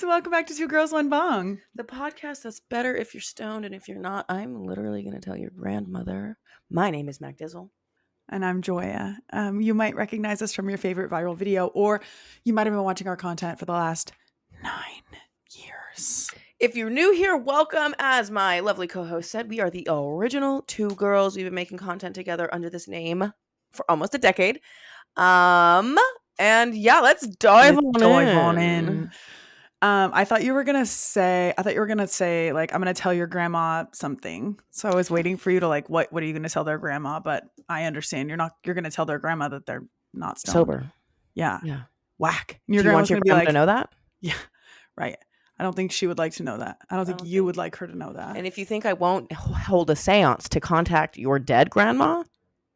guys. Welcome back to Two Girls, One Bong. The podcast that's better if you're stoned, and if you're not, I'm literally going to tell your grandmother. My name is MacDizzle. And I'm Joya. You might recognize us from your favorite viral video, or you might have been watching our content for the last 9 years. If you're new here, welcome. As my lovely co-host said, we are the original two girls. We've been making content together under this name for almost a decade. And yeah, let's dive on in. I thought you were gonna say like, I'm gonna tell your grandma something. So I was waiting for you to like, what are you gonna tell their grandma? But I understand you're gonna tell their grandma that they're not stoned. Sober. Yeah. Whack. And your grandma's gonna be like, to know that? Yeah, right. I don't think she would like to know that. I don't think you would like her to know that. And if you think I won't hold a seance to contact your dead grandma,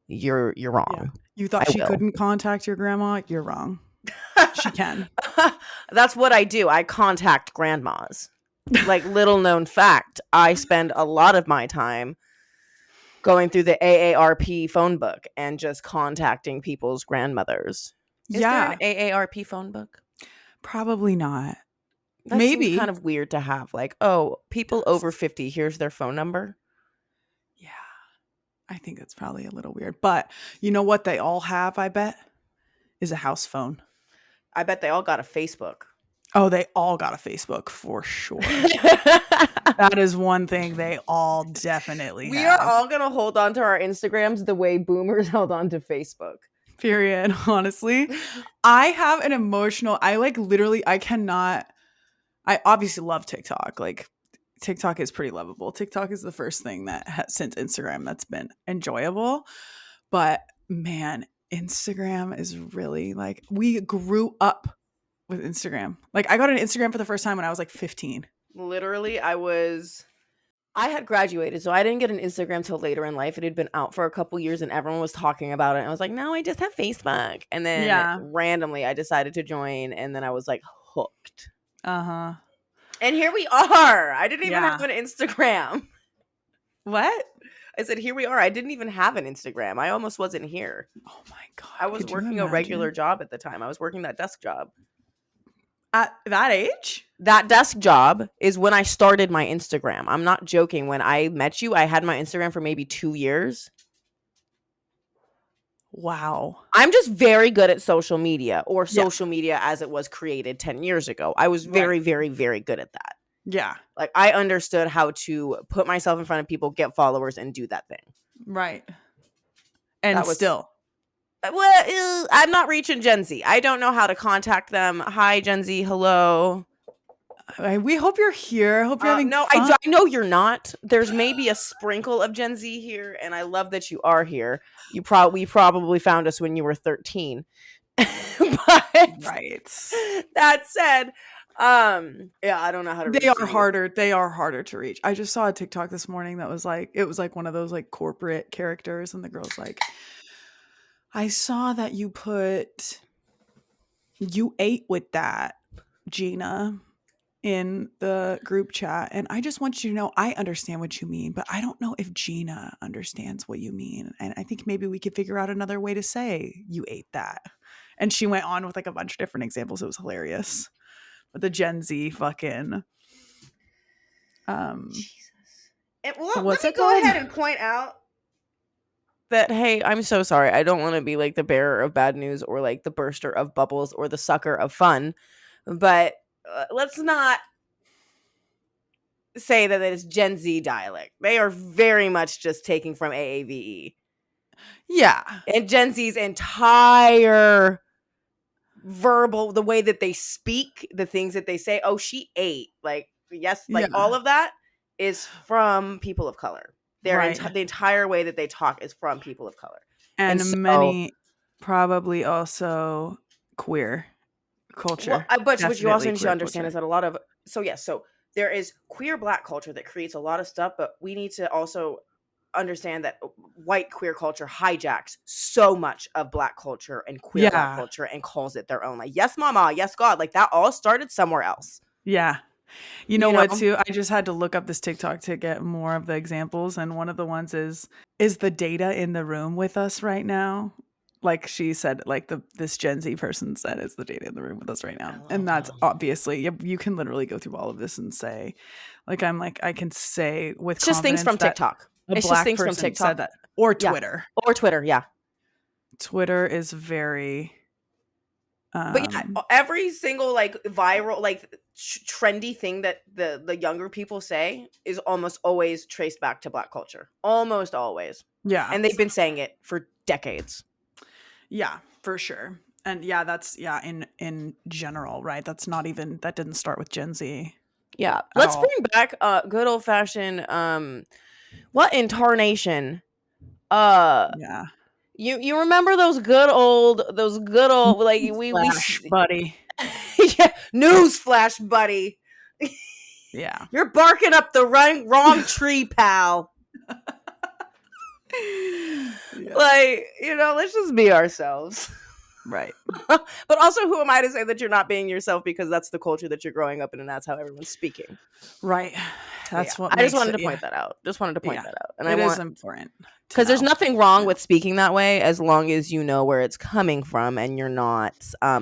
you're wrong. Yeah. You thought she couldn't contact your grandma? You're wrong. She can. That's what I do. I contact grandmas. Like, little known fact, I spend a lot of my time going through the AARP phone book and just contacting people's grandmothers. Is there an AARP phone book? Probably not. That Maybe. Seems kind of weird to have. Like, oh, people over 50, here's their phone number. Yeah. I think that's probably a little weird. But you know what they all have, I bet, is a house phone. I bet they all got a Facebook. Oh, they all got a Facebook for sure. That is one thing they all definitely We have. are all going to hold on to our Instagrams the way boomers held on to Facebook. Period. Honestly, I have an emotional, I obviously love TikTok. Like, TikTok is pretty lovable. TikTok is the first thing that since Instagram that's been enjoyable. But man, Instagram is really like, we grew up with Instagram. Like, I got an Instagram for the first time when I was like 15. Literally, I had graduated, so I didn't get an Instagram till later in life. It had been out for a couple years and everyone was talking about it. And I was like, no, I just have Facebook. And then randomly I decided to join, and then I was like hooked. Uh-huh. And here we are. I didn't even have an Instagram. What? I said, here we are. I didn't even have an Instagram. I almost wasn't here. Oh my God. I was working a regular job at the time. I was working that desk job. At that age? That desk job is when I started my Instagram. I'm not joking. When I met you, I had my Instagram for maybe 2 years. Wow. I'm just very good at social media, or social media as it was created 10 years ago. I was very, very, very good at that. Yeah. Like, I understood how to put myself in front of people, get followers, and do that thing. Right. And still. Well, I'm not reaching Gen Z. I don't know how to contact them. Hi, Gen Z. Hello. We hope you're here. Hope you're having fun. I know you're not. There's maybe a sprinkle of Gen Z here, and I love that you are here. We probably found us when you were 13. But right. That said, I don't know how to reach. They are harder to reach. I just saw a TikTok this morning that was like, it was like one of those like corporate characters, and the girl's like, I saw that you ate with that, Gina, in the group chat, and I just want you to know I understand what you mean, but I don't know if Gina understands what you mean, and I think maybe we could figure out another way to say you ate that. And she went on with like a bunch of different examples. It was hilarious. But the Gen Z fucking Jesus. Let me go ahead and point out that, hey, I'm so sorry. I don't want to be like the bearer of bad news, or like the burster of bubbles, or the sucker of fun, but let's not say that it's Gen Z dialect. They are very much just taking from AAVE. Yeah. And Gen Z's entire verbal, the way that they speak, the things that they say, oh, she ate. Like, yes, like all of that is from people of color. The entire way that they talk is from people of color. And so, many probably also queer culture. Well, but what you also need to understand is that a lot of, so there is queer Black culture that creates a lot of stuff, but we need to also understand that white queer culture hijacks so much of Black culture and queer Black culture and calls it their own. Like, yes, mama, yes, God. Like, that all started somewhere else. Yeah. You know what, too? I just had to look up this TikTok to get more of the examples. And one of the ones is the data in the room with us right now? like she said, like this Gen Z person said is the data in the room with us right now. LOL. And that's obviously, you can literally go through all of this and say, like, I can say with It's just things confidence from that TikTok. a It's just black things from person TikTok. said that. Or Yeah. Twitter. Or Twitter, yeah. Twitter is very... But yeah, every single like viral, like trendy thing that the younger people say is almost always traced back to Black culture. Almost always. Yeah. And they've been saying it for decades. Yeah, for sure. And yeah, that's in general, right? That didn't start with Gen Z. Yeah. Let's bring back good old fashioned what in tarnation? Yeah. You remember those good old like we buddy. yeah, newsflash, buddy. Yeah. You're barking up the wrong tree, pal. Yeah. Like, let's just be ourselves. Right. But also, who am I to say that you're not being yourself, because that's the culture that you're growing up in and that's how everyone's speaking. Right. That's what I just wanted to point that out. And it is important. Because there's nothing wrong with speaking that way as long as you know where it's coming from and you're not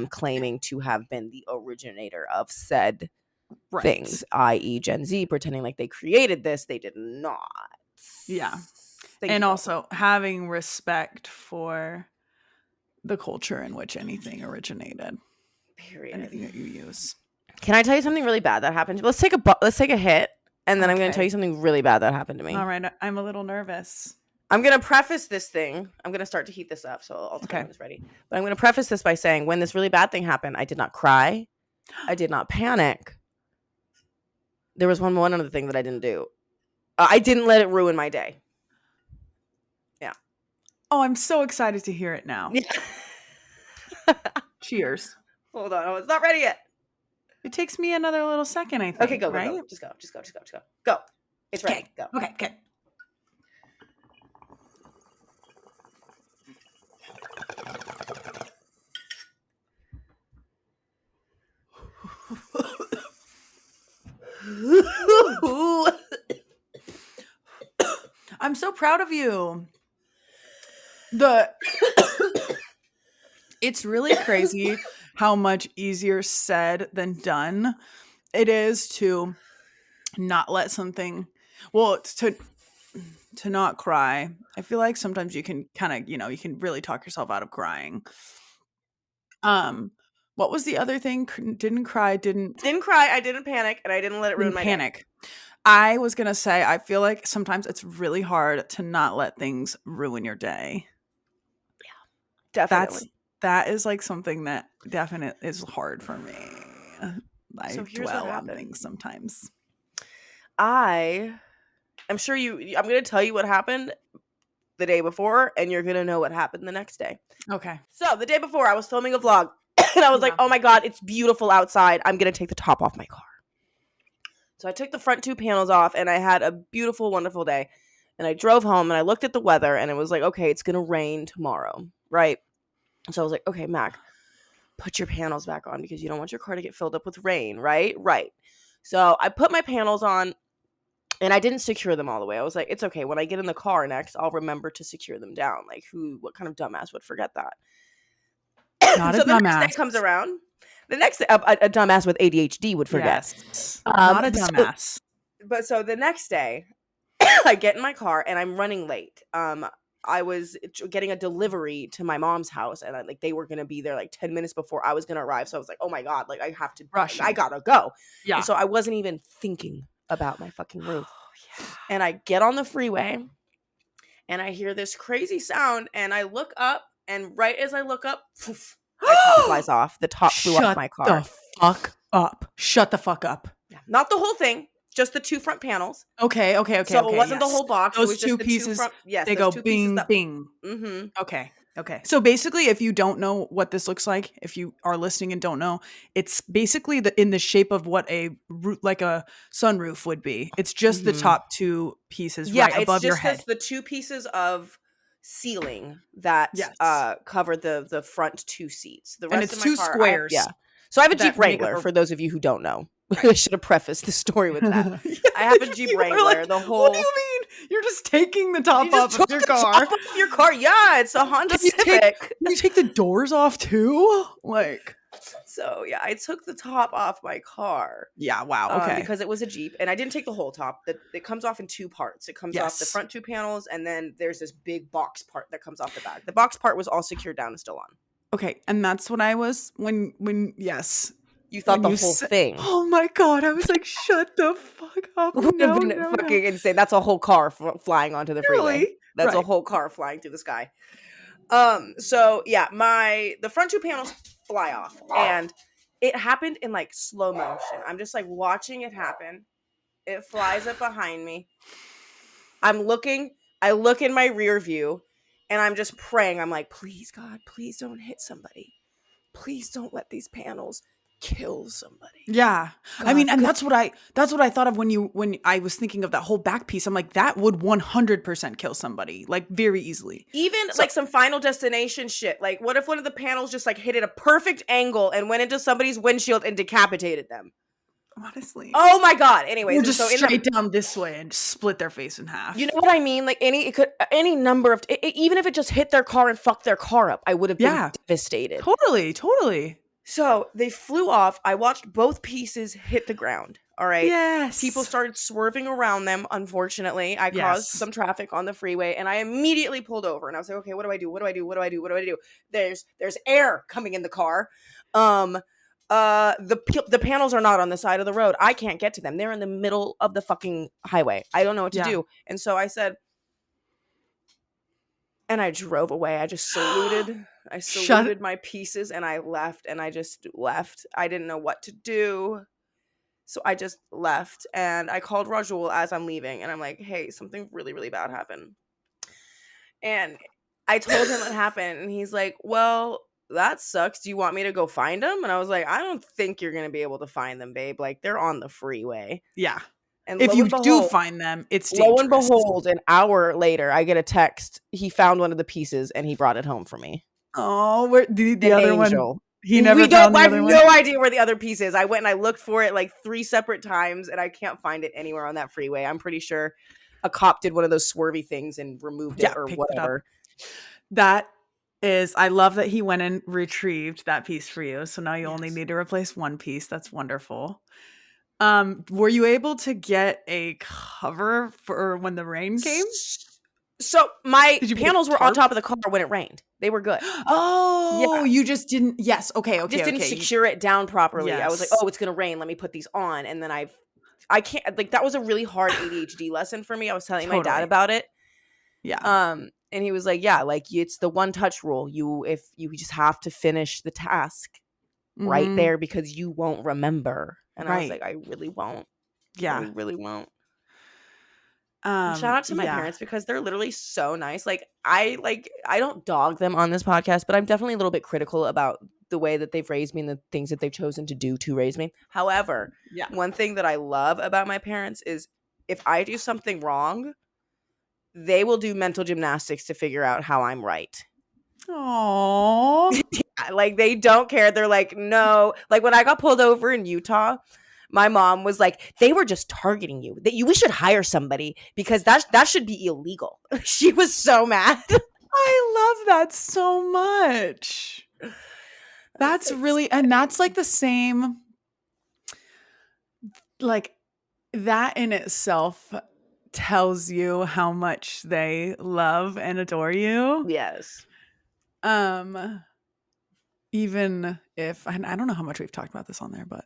claiming to have been the originator of said things, i.e. Gen Z, pretending like they created this. They did not. Yeah. And also having respect for the culture in which anything originated. Period. Anything that you use. Can I tell you something really bad that happened? Let's take a hit, and then I'm going to tell you something really bad that happened to me. All right. I'm a little nervous. I'm going to preface this thing. I'm going to start to heat this up, so I'll tell you when it's ready. But I'm going to preface this by saying, when this really bad thing happened, I did not cry. I did not panic. There was one other thing that I didn't do. I didn't let it ruin my day. Yeah. Oh, I'm so excited to hear it now. Yeah. Cheers. Hold on. Oh, it's not ready yet. It takes me another little second, I think. Okay, go. Just go. Go. It's ready. Go. Okay. I'm so proud of you. It's really crazy how much easier said than done it is to not let something, to not cry. I feel like sometimes you can kind of, you can really talk yourself out of crying. What was the other thing? Didn't cry. I didn't panic, and I didn't let it ruin my day. I was going to say, I feel like sometimes it's really hard to not let things ruin your day. Yeah, definitely. That is like something that definitely is hard for me. I dwell on things sometimes. I'm sure I'm going to tell you what happened the day before, and you're going to know what happened the next day. Okay. So the day before, I was filming a vlog, and I was like, oh my God, it's beautiful outside. I'm going to take the top off my car. So I took the front two panels off, and I had a beautiful, wonderful day. And I drove home, and I looked at the weather, and it was like, okay, it's going to rain tomorrow, right? So I was like, okay, Mac, put your panels back on because you don't want your car to get filled up with rain, right? Right. So I put my panels on, and I didn't secure them all the way. I was like, it's okay. When I get in the car next, I'll remember to secure them down. Like, what kind of dumbass would forget that? Not so a the dumbass. Next day comes around. The next day, a dumbass with ADHD would forget. Yes. Not a dumbass. So the next day, I get in my car, and I'm running late. I was getting a delivery to my mom's house, and they were going to be there like 10 minutes before I was going to arrive. So I was like, oh my God, like I have to rush. I got to go. Yeah. And so I wasn't even thinking about my fucking roof. Yeah. And I get on the freeway, and I hear this crazy sound, and I look up, and right as I look up, poof, my top flies off. The top flew off my car. Shut the fuck up. Shut the fuck up. Yeah. Not the whole thing. Just the two front panels. Okay. So it wasn't the whole box. Those it was two just pieces. They go bing, bing. Mm-hmm. Okay. So basically, if you don't know what this looks like, if you are listening and don't know, it's basically in the shape of what like a sunroof would be. It's just the top two pieces right above your head. It's the two pieces of ceiling that cover the front two seats. The rest and it's of my two car, squares. So I have a Jeep Wrangler, for those of you who don't know. I should have prefaced the story with that. I have a Jeep Wrangler. Like, what do you mean? You're just taking the top You just off of took your the car. top off your car. Yeah, it's a Honda Civic. Can you take the doors off too? Like, so yeah, I took the top off my car. yeah, wow, okay. Because it was a Jeep, and I didn't take the whole top. It comes off in two parts. It comes off the front two panels, and then there's this big box part that comes off the back. The box part was all secured down and still on. Okay, and that's what I was when yes. You thought the whole thing. Oh my god, I was like, shut the fuck up. Would have been fucking insane. That's a whole car flying onto the freeway. That's a whole car flying through the sky. So yeah, the front two panels fly off, and it happened in like slow motion. I'm just like watching it happen. It flies up behind me. I look in my rear view, and I'm just praying. I'm like, please God, please don't hit somebody. Please don't let these panels kill somebody. Yeah. God, I mean, and that's what I thought of when I was thinking of that whole back piece. I'm like, that would 100% kill somebody, like very easily. Even like some Final Destination shit. Like, what if one of the panels just like hit at a perfect angle and went into somebody's windshield and decapitated them? Honestly. Oh my God. Anyways, or just straight down this way and split their face in half. You know what I mean? Like any number of even if it just hit their car and fucked their car up, I would have been devastated. Totally. So they flew off. I watched both pieces hit the ground. All right. Yes. People started swerving around them. Unfortunately, I caused some traffic on the freeway, and I immediately pulled over. And I was like, okay, what do I do? What do I do? What do I do? What do I do? There's air coming in the car. The panels are not on the side of the road. I can't get to them. They're in the middle of the fucking highway. I don't know what to do. And so I said, and I drove away. I just saluted. I saluted my pieces, and I left. And I just left. I didn't know what to do. So I just left, and I called Rajul as I'm leaving, and I'm like, hey, something really, really bad happened. And I told him what happened, and he's like, well, that sucks. Do you want me to go find them? And I was like, I don't think you're going to be able to find them, babe. Like, they're on the freeway. Yeah. And if you do find them, it's dangerous. Lo and behold, an hour later, I get a text. He found one of the pieces, and he brought it home for me. Oh, where the other angel. One? He never found the other one? I have no idea where the other piece is. I went and I looked for it like 3 separate times, and I can't find it anywhere on that freeway. I'm pretty sure a cop did one of those swervy things and removed it or whatever. That is, I love that he went and retrieved that piece for you. So now you only need to replace one piece. That's wonderful. Were you able to get a cover for when the rain came? So my panels were on top of the car when it rained. They were good. Oh, yeah. You just didn't. Yes. Okay. Just didn't secure it down properly. Yes. I was like, oh, it's going to rain. Let me put these on. And then I can't, like, that was a really hard ADHD lesson for me. I was telling my dad about it. Yeah. And he was like, yeah, like it's the one touch rule. If you just have to finish the task right there because you won't remember. And I was like, I really won't. Yeah. I really won't. Shout out to my parents because they're literally so nice. Like I don't dog them on this podcast, but I'm definitely a little bit critical about the way that they've raised me and the things that they've chosen to do to raise me. However, one thing that I love about my parents is if I do something wrong, they will do mental gymnastics to figure out how I'm right. Aww. Like they don't care. They're like, no. Like when I got pulled over in Utah, my mom was like, they were just targeting you. We should hire somebody because that should be illegal. She was so mad. I love that so much. That's really, and that's like the same, like that in itself tells you how much they love and adore you. Yes. Even if, and I don't know how much we've talked about this on there, but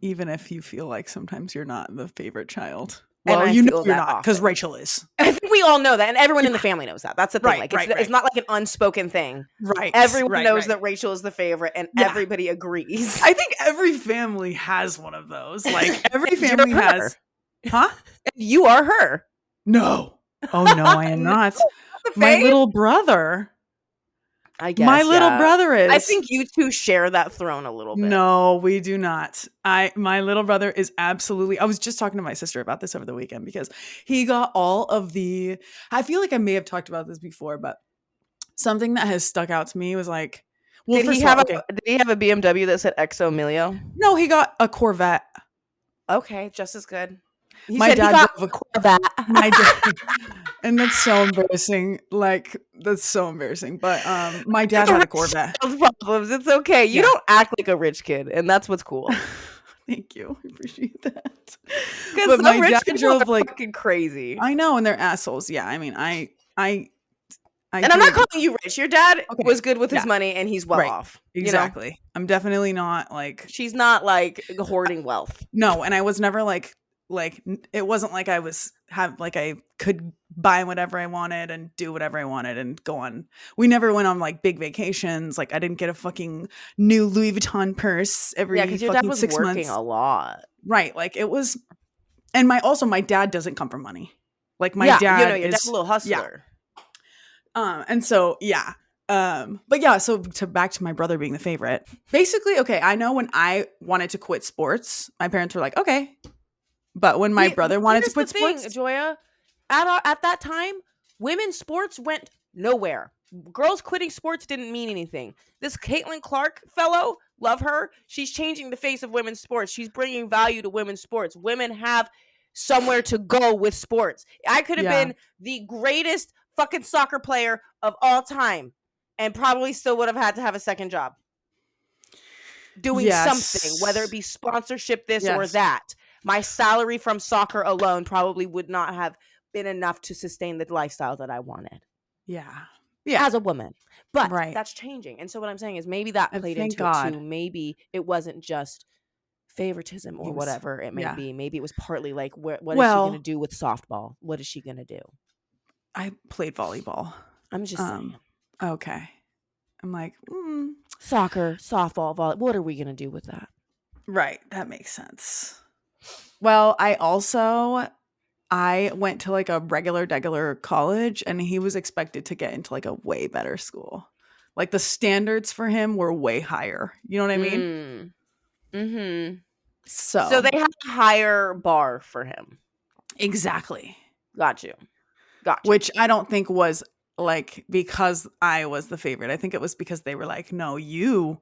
even if you feel like sometimes you're not the favorite child. Well, you know you're not because Rachel is. I think we all know that, and everyone in the family knows that. That's the thing. It's not like an unspoken thing. Right. Everyone knows that Rachel is the favorite, and everybody agrees. I think every family has one of those. Like every family has. Huh? You are her. No. Oh no, I am not. My little brother. I guess my little brother is. I think you two share that throne a little bit. No, we do not. My little brother is absolutely. I was just talking to my sister about this over the weekend because he got all of the. I feel like I may have talked about this before, but something that has stuck out to me was like, well, did he have a BMW that said Exo Emilio? No, he got a Corvette. Okay, just as good. He My said he dad got drove a Corvette. my dad, and that's so embarrassing. Like that's so embarrassing. But my dad had a Rich Corvette. child's problems. It's okay. You Yeah. don't act like a rich kid, and that's what's cool. Thank you. I appreciate that. Because But some my rich dad people drove are like fucking crazy. I know, and they're assholes. Yeah. I mean, I And I'm not did. calling you rich. Your dad Okay. was good with his Yeah. money, and he's well Right. off. Exactly. I'm definitely not like She's not like hoarding wealth. no, and I was never like it wasn't like I was like I could buy whatever I wanted and do whatever I wanted and go on. We never went on like big vacations. Like I didn't get a fucking new Louis Vuitton purse every Because your dad fucking was 6 working months. a lot. Right. Like it was, and my dad doesn't come from money. Like my Yeah, dad your dad's is a little hustler. and so yeah. But yeah, so back to my brother being the favorite. Basically, okay, I know when I wanted to quit sports, my parents were like, okay. But when my brother wanted to quit sports, Joya, at that time, women's sports went nowhere. Girls quitting sports didn't mean anything. This Caitlin Clark fellow, love her. She's changing the face of women's sports. She's bringing value to women's sports. Women have somewhere to go with sports. I could have been the greatest fucking soccer player of all time and probably still would have had to have a second job doing something, whether it be sponsorship, this or that. My salary from soccer alone probably would not have been enough to sustain the lifestyle that I wanted. Yeah. As a woman. But that's changing. And so what I'm saying is maybe that played into it too. Maybe it wasn't just favoritism or whatever it may be. Maybe it was partly like, what is she going to do with softball? What is she going to do? I played volleyball. I'm just saying. Okay. I'm like, soccer, softball, volleyball. What are we going to do with that? Right. That makes sense. Well, I went to like a regular college and he was expected to get into like a way better school. Like the standards for him were way higher. You know what I mean? Mm-hmm. So they had a higher bar for him. Exactly. Got you. Which I don't think was like because I was the favorite. I think it was because they were like, no, you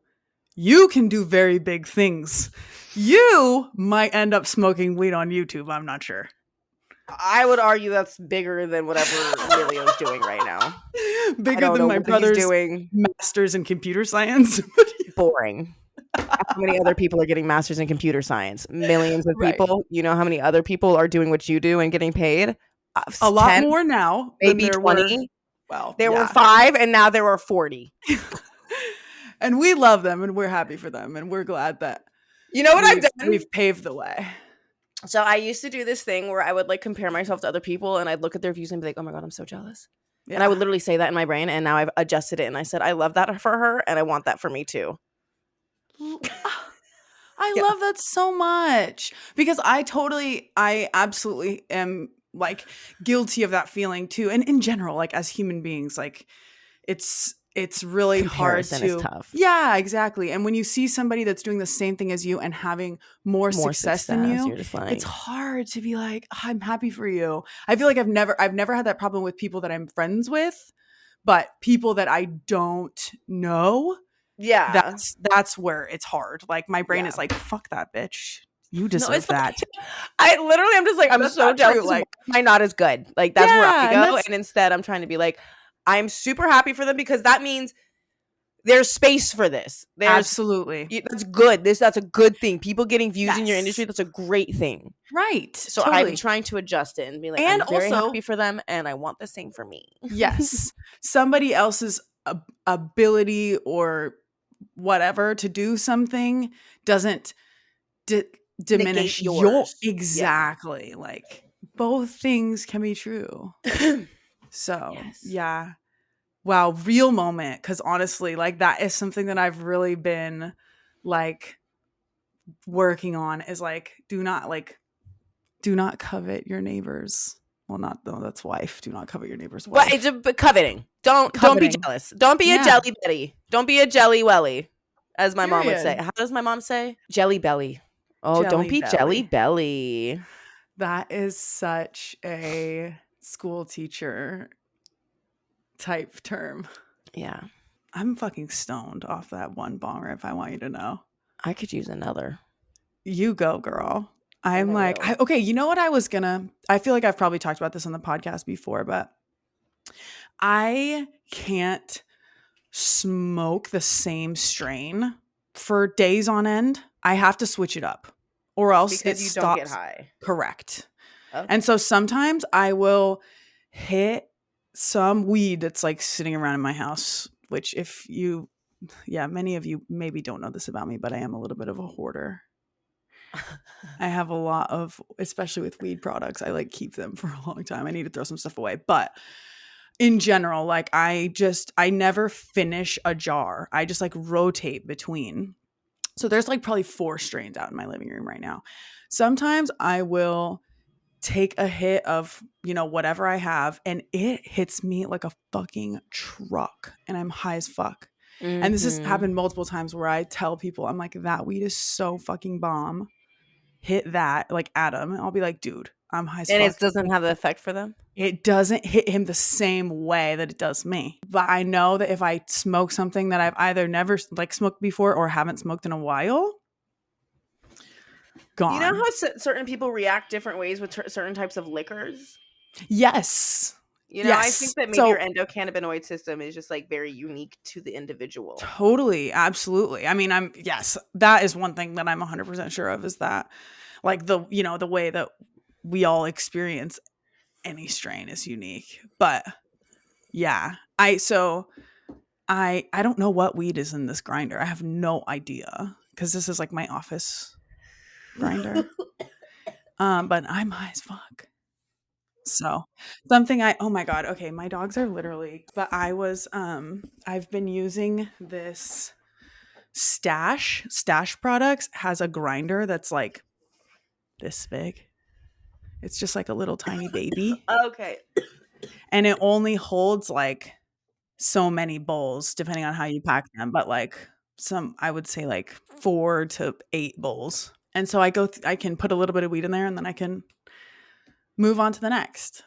can do very big things. You might end up smoking weed on YouTube. I'm not sure. I would argue that's bigger than whatever Emilio's doing right now. Bigger than my brother's doing master's in computer science. Boring. How many other people are getting masters in computer science? Millions of people. You know how many other people are doing what you do and getting paid? A lot more now. Maybe 20. Well, there were 5 and now there are 40. And we love them and we're happy for them and we're glad that I've done? We've paved the way. So I used to do this thing where I would like compare myself to other people and I'd look at their views and be like, oh my God, I'm so jealous. Yeah. And I would literally say that in my brain. And now I've adjusted it and I said, I love that for her and I want that for me too. I love that so much because I absolutely am like guilty of that feeling too. And in general, like as human beings, like it's really Comparison hard to. Is tough. Yeah, exactly. And when you see somebody that's doing the same thing as you and having more success than you, you're just like, it's hard to be like, oh, I'm happy for you. I feel like I've never had that problem with people that I'm friends with, but people that I don't know. Yeah. That's where it's hard. Like my brain is like, fuck that bitch. You deserve that. I literally am just like, I'm so jealous. Like, am I not as good? Like that's where I go. And instead I'm trying to be like, I'm super happy for them because that means there's space for this. Absolutely. That's good. That's a good thing. People getting views in your industry, that's a great thing. Right. So I'm trying to adjust it and be like, and I'm very happy for them and I want the same for me. Yes. Somebody else's ability or whatever to do something doesn't diminish yours. Exactly. Yeah. Like both things can be true. So yeah. Wow, real moment. Because honestly, like that is something that I've really been like working on is like do not covet your neighbor's. Well, that's wife. Do not covet your neighbor's wife. But coveting. Don't be jealous. Don't be a jelly Betty. Don't be a jelly welly, as my mom would say. How does my mom say? Jelly belly. Oh, don't be jelly belly. That is such a school teacher type term. Yeah. I'm fucking stoned off that one bong rip, I want you to know. I could use another. You go, girl. I'm I like, will. okay, you know what I feel like I've probably talked about this on the podcast before, but I can't smoke the same strain for days on end. I have to switch it up or else it Because you don't get stops. high. Correct. Okay. And so sometimes I will hit some weed that's like sitting around in my house, which many of you maybe don't know this about me, but I am a little bit of a hoarder. I have a lot of, especially with weed products, I like keep them for a long time. I need to throw some stuff away. But in general, like I never finish a jar. I just like rotate between. So there's like probably 4 strains out in my living room right now. Sometimes I will take a hit of, whatever I have and it hits me like a fucking truck and I'm high as fuck. And this has happened multiple times where I tell people, I'm like, that weed is so fucking bomb. Hit that, like Adam. And I'll be like, dude, I'm high as And it fuck. doesn't have the effect for them? It doesn't hit him the same way that it does me. But I know that if I smoke something that I've either never like smoked before or haven't smoked in a while, gone. You know how certain people react different ways with certain types of liquors? Yes. I think that maybe your endocannabinoid system is just like very unique to the individual. Totally. Absolutely. I mean, that is one thing that I'm 100% sure of is that like the way that we all experience any strain is unique. But yeah, I don't know what weed is in this grinder. I have no idea because this is like my office grinder. But I'm high as fuck. So oh my God. Okay. My dogs are literally, but I've been using this Stash products has a grinder that's like this big. It's just like a little tiny baby. Okay. And it only holds like so many bowls depending on how you pack them, but like I would say like 4 to 8 bowls. And so I can put a little bit of weed in there and then I can move on to the next.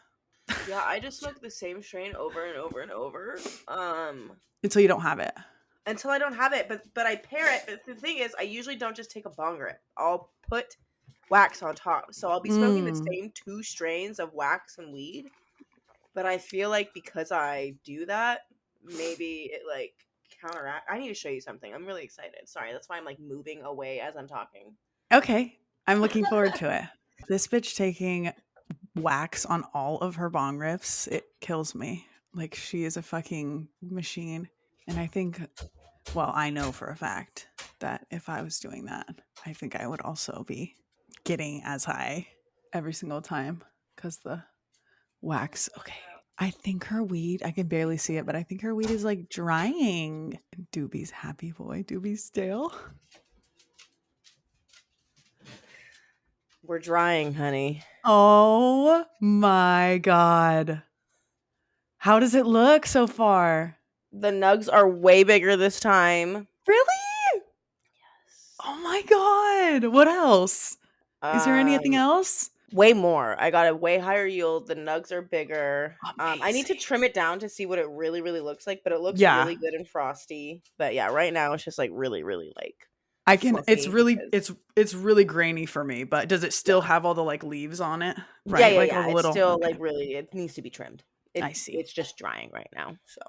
Yeah, I just smoke the same strain over and over and over. Until you don't have it. Until I don't have it, but I pair it. But the thing is, I usually don't just take a bong rip. I'll put wax on top. So I'll be smoking the same 2 strains of wax and weed. But I feel like because I do that, maybe it like counteract. I need to show you something. I'm really excited. Sorry, that's why I'm like moving away as I'm talking. Okay. I'm looking forward to it. This bitch taking wax on all of her bong riffs, it kills me. Like she is a fucking machine. And I know for a fact that if I was doing that, I think I would also be getting as high every single time because the wax. Okay. I think her weed, I can barely see it, but I think her weed is like drying. Doobie's happy boy. Doobie's stale. We're drying, honey. Oh my God. How does it look so far? The nugs are way bigger this time. Really? Yes. Oh my God. What else? Is there anything else? Way more. I got a way higher yield. The nugs are bigger. I need to trim it down to see what it really, really looks like, but it looks really good and frosty. But yeah, right now it's just like really, really like it's really grainy for me, but does it still have all the like leaves on it? Right? Yeah. Like yeah. It's still like really, it needs to be trimmed. I see. It's just drying right now. So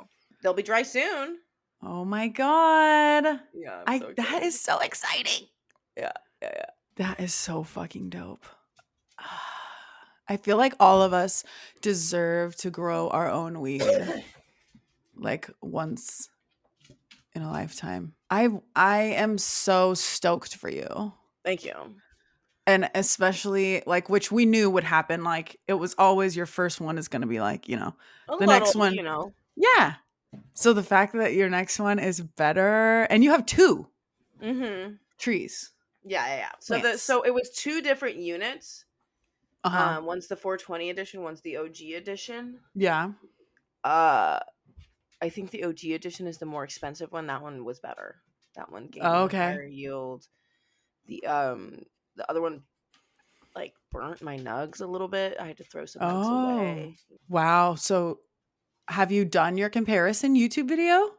they'll be dry soon. Oh my God. Yeah. That is so exciting. Yeah. That is so fucking dope. I feel like all of us deserve to grow our own weed like once in a lifetime. I am so stoked for you. Thank you. And especially like, which we knew would happen. Like it was always your first one is going to be like, next one, Yeah. So the fact that your next one is better and you have 2 trees. Yeah. So it was 2 different units. One's the 420 edition, one's the OG edition. Yeah. I think the OG edition is the more expensive one. That one was better. That one gave me higher yield. The other one like burnt my nugs a little bit. I had to throw some nugs away. Wow. So have you done your comparison YouTube video?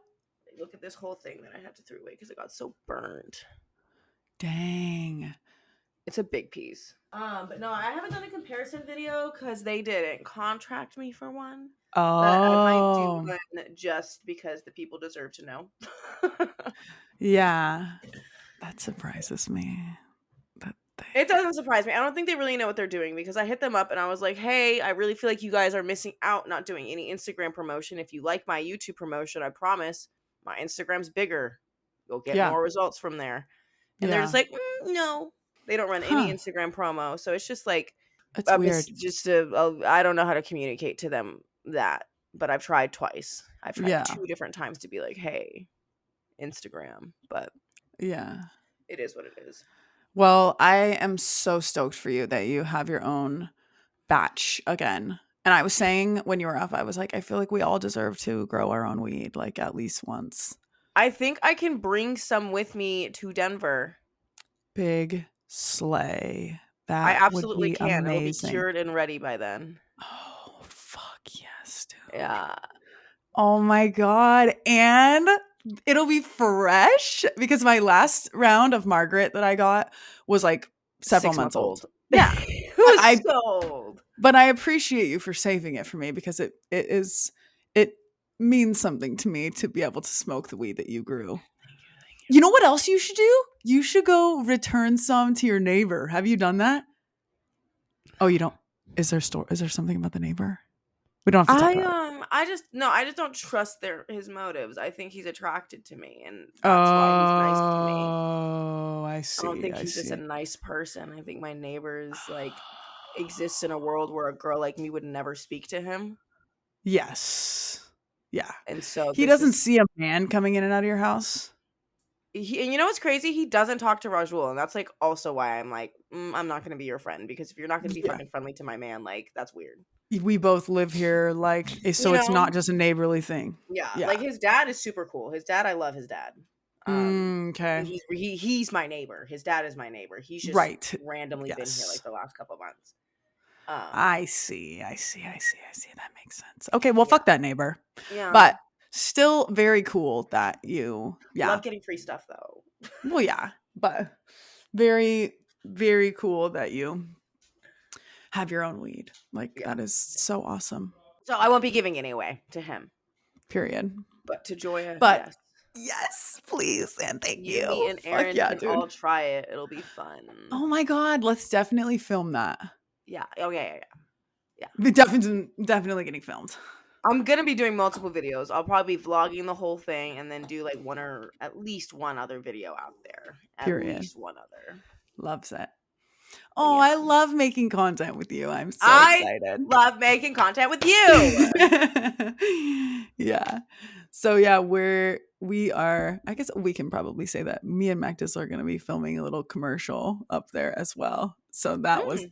Look at this whole thing that I had to throw away because it got so burnt. Dang. It's a big piece. But no, I haven't done a comparison video because they didn't contract me for one. But I might do Oh, one just because the people deserve to know. yeah. That surprises me. That It doesn't surprise me. I don't think they really know what they're doing because I hit them up and I was like, hey, I really feel like you guys are missing out not doing any Instagram promotion. If you like my YouTube promotion, I promise my Instagram's bigger. You'll get yeah. more results from there. And they're Yeah. just like, no, they don't run any Huh. Instagram promo. So it's just like, It's weird. I don't know how to communicate to them that, but I've tried twice. I've tried Yeah. 2 different times to be like, hey, Instagram, but Yeah. it is what it is. Well, I am so stoked for you that you have your own batch again. And I was saying when you were up, I was like, I feel like we all deserve to grow our own weed, like at least once. I think I can bring some with me to Denver. Big slay. I That would absolutely be can. It'll be amazing. cured and ready by then. Oh, fuck yes, dude. Yeah. Oh my God. And it'll be fresh because my last round of Margaret that I got was like several 6 months months old. old. Yeah. It was I so old. But I appreciate you for saving it for me because it means something to me to be able to smoke the weed that you grew. You know what else you should do? You should go return some to your neighbor. Have you done that? Oh, you don't. Is there something about the neighbor? We don't have to talk about it. I just don't trust his motives. I think he's attracted to me and that's why he's nice to me. Oh, I I don't see. think I he's just a see. nice person. I think my neighbors like exists in a world where a girl like me would never speak to him. Yes. Yeah. And so He this doesn't is see a man coming in and out of your house. and you know what's crazy? He doesn't talk to Rajul, and that's like also why I'm like, I'm not gonna be your friend because if you're not gonna be Yeah. fucking friendly to my man, like that's weird. We both live here, like, so You it's know? not just a neighborly thing. Yeah. Yeah. Like his dad is super cool. His dad, I love his dad. Okay. He's my neighbor. His dad is my neighbor. He's just Right. randomly been here Yes. like the last couple months. I see. That makes sense. Okay, well, Yeah. fuck that neighbor. Yeah. But still very cool that you, Love getting free stuff though. Well, yeah, but very, very cool that you have your own weed. Like, Yeah. that is so awesome. So I won't be giving any away to him, Period. but to Joya, But yes. yes, please, and thank You, you. me, and Fuck Arend yeah, can dude. all try it. It'll be fun. Oh my God, let's definitely film that. Yeah. Oh yeah. Be definitely getting filmed. I'm gonna be doing multiple videos. I'll probably be vlogging the whole thing and then do like one or at least one other video out there. Period. At least one other. Loves it. Oh, Yeah. I love making content with you. I'm so excited. Love making content with you. Yeah. So yeah, we are, I guess we can probably say that me and MacDizzle are gonna be filming a little commercial up there as well. So that was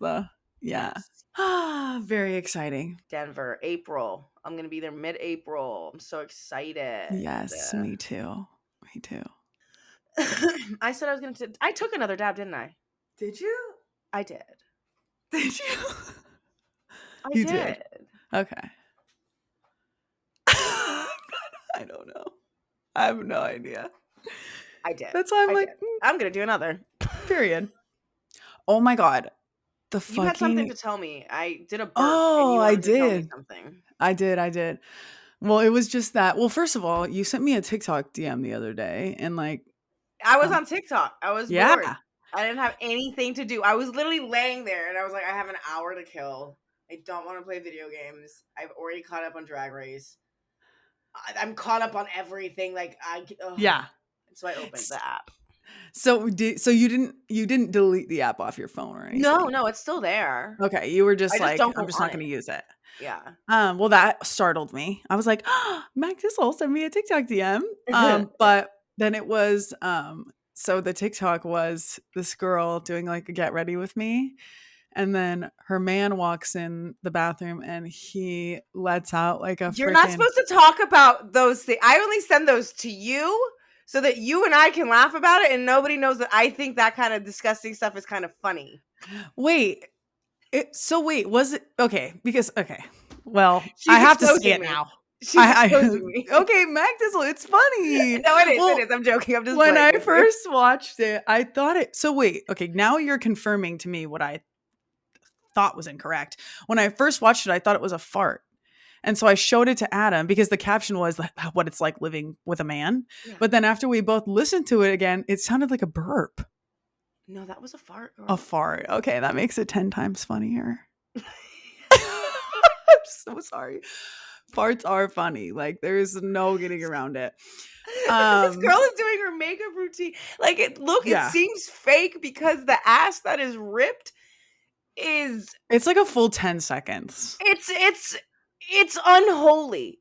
yeah. Yes. Very exciting. Denver, April. I'm gonna be there mid-April. I'm so excited. Yes, me too. Me too. I said I was gonna. I took another dab, didn't I? Did you? I did. Did you? You did. Okay. I don't know. I have no idea. I did. That's why I'm like, I'm gonna do another. Period. Oh my God. You had something to tell me. I did a burp. Oh, and you I wanted to tell me did. something. I did. Well, it was just that. Well, first of all, you sent me a TikTok DM the other day, and like, I was on TikTok. I was yeah. bored. I didn't have anything to do. I was literally laying there, and I was like, I have an hour to kill. I don't want to play video games. I've already caught up on Drag Race. I'm caught up on everything. Like Yeah. So I opened the app. So you didn't delete the app off your phone or anything? No, it's still there. Okay, you were just like, I'm just not going to use it. Yeah. Well, that startled me. I was like, oh, MacDizzle sent me a TikTok DM. But then it was so the TikTok was this girl doing like a get ready with me. And then her man walks in the bathroom and he lets out like a You're not supposed to talk about those things. I only send those to you so that you and I can laugh about it and nobody knows that I think that kind of disgusting stuff is kind of funny. Wait, was it okay? Because well, I have to say it now. She's exposing me. Okay, MacDizzle, it's funny. No, it is. Well, it is. I'm joking. I'm just when playing. I first watched it, I thought it. So wait, okay, now you're confirming to me what I thought was incorrect. When I first watched it, I thought it was a fart. And so I showed it to Adam because the caption was what it's like living with a man. Yeah. But then after we both listened to it again, it sounded like a burp. No, that was a fart, girl. A fart. Okay, that makes it 10 times funnier. I'm so sorry. Farts are funny. Like, there's no getting around it. This girl is doing her makeup routine. Like, it seems fake because the ass that is ripped is... It's like a full 10 seconds. It's unholy.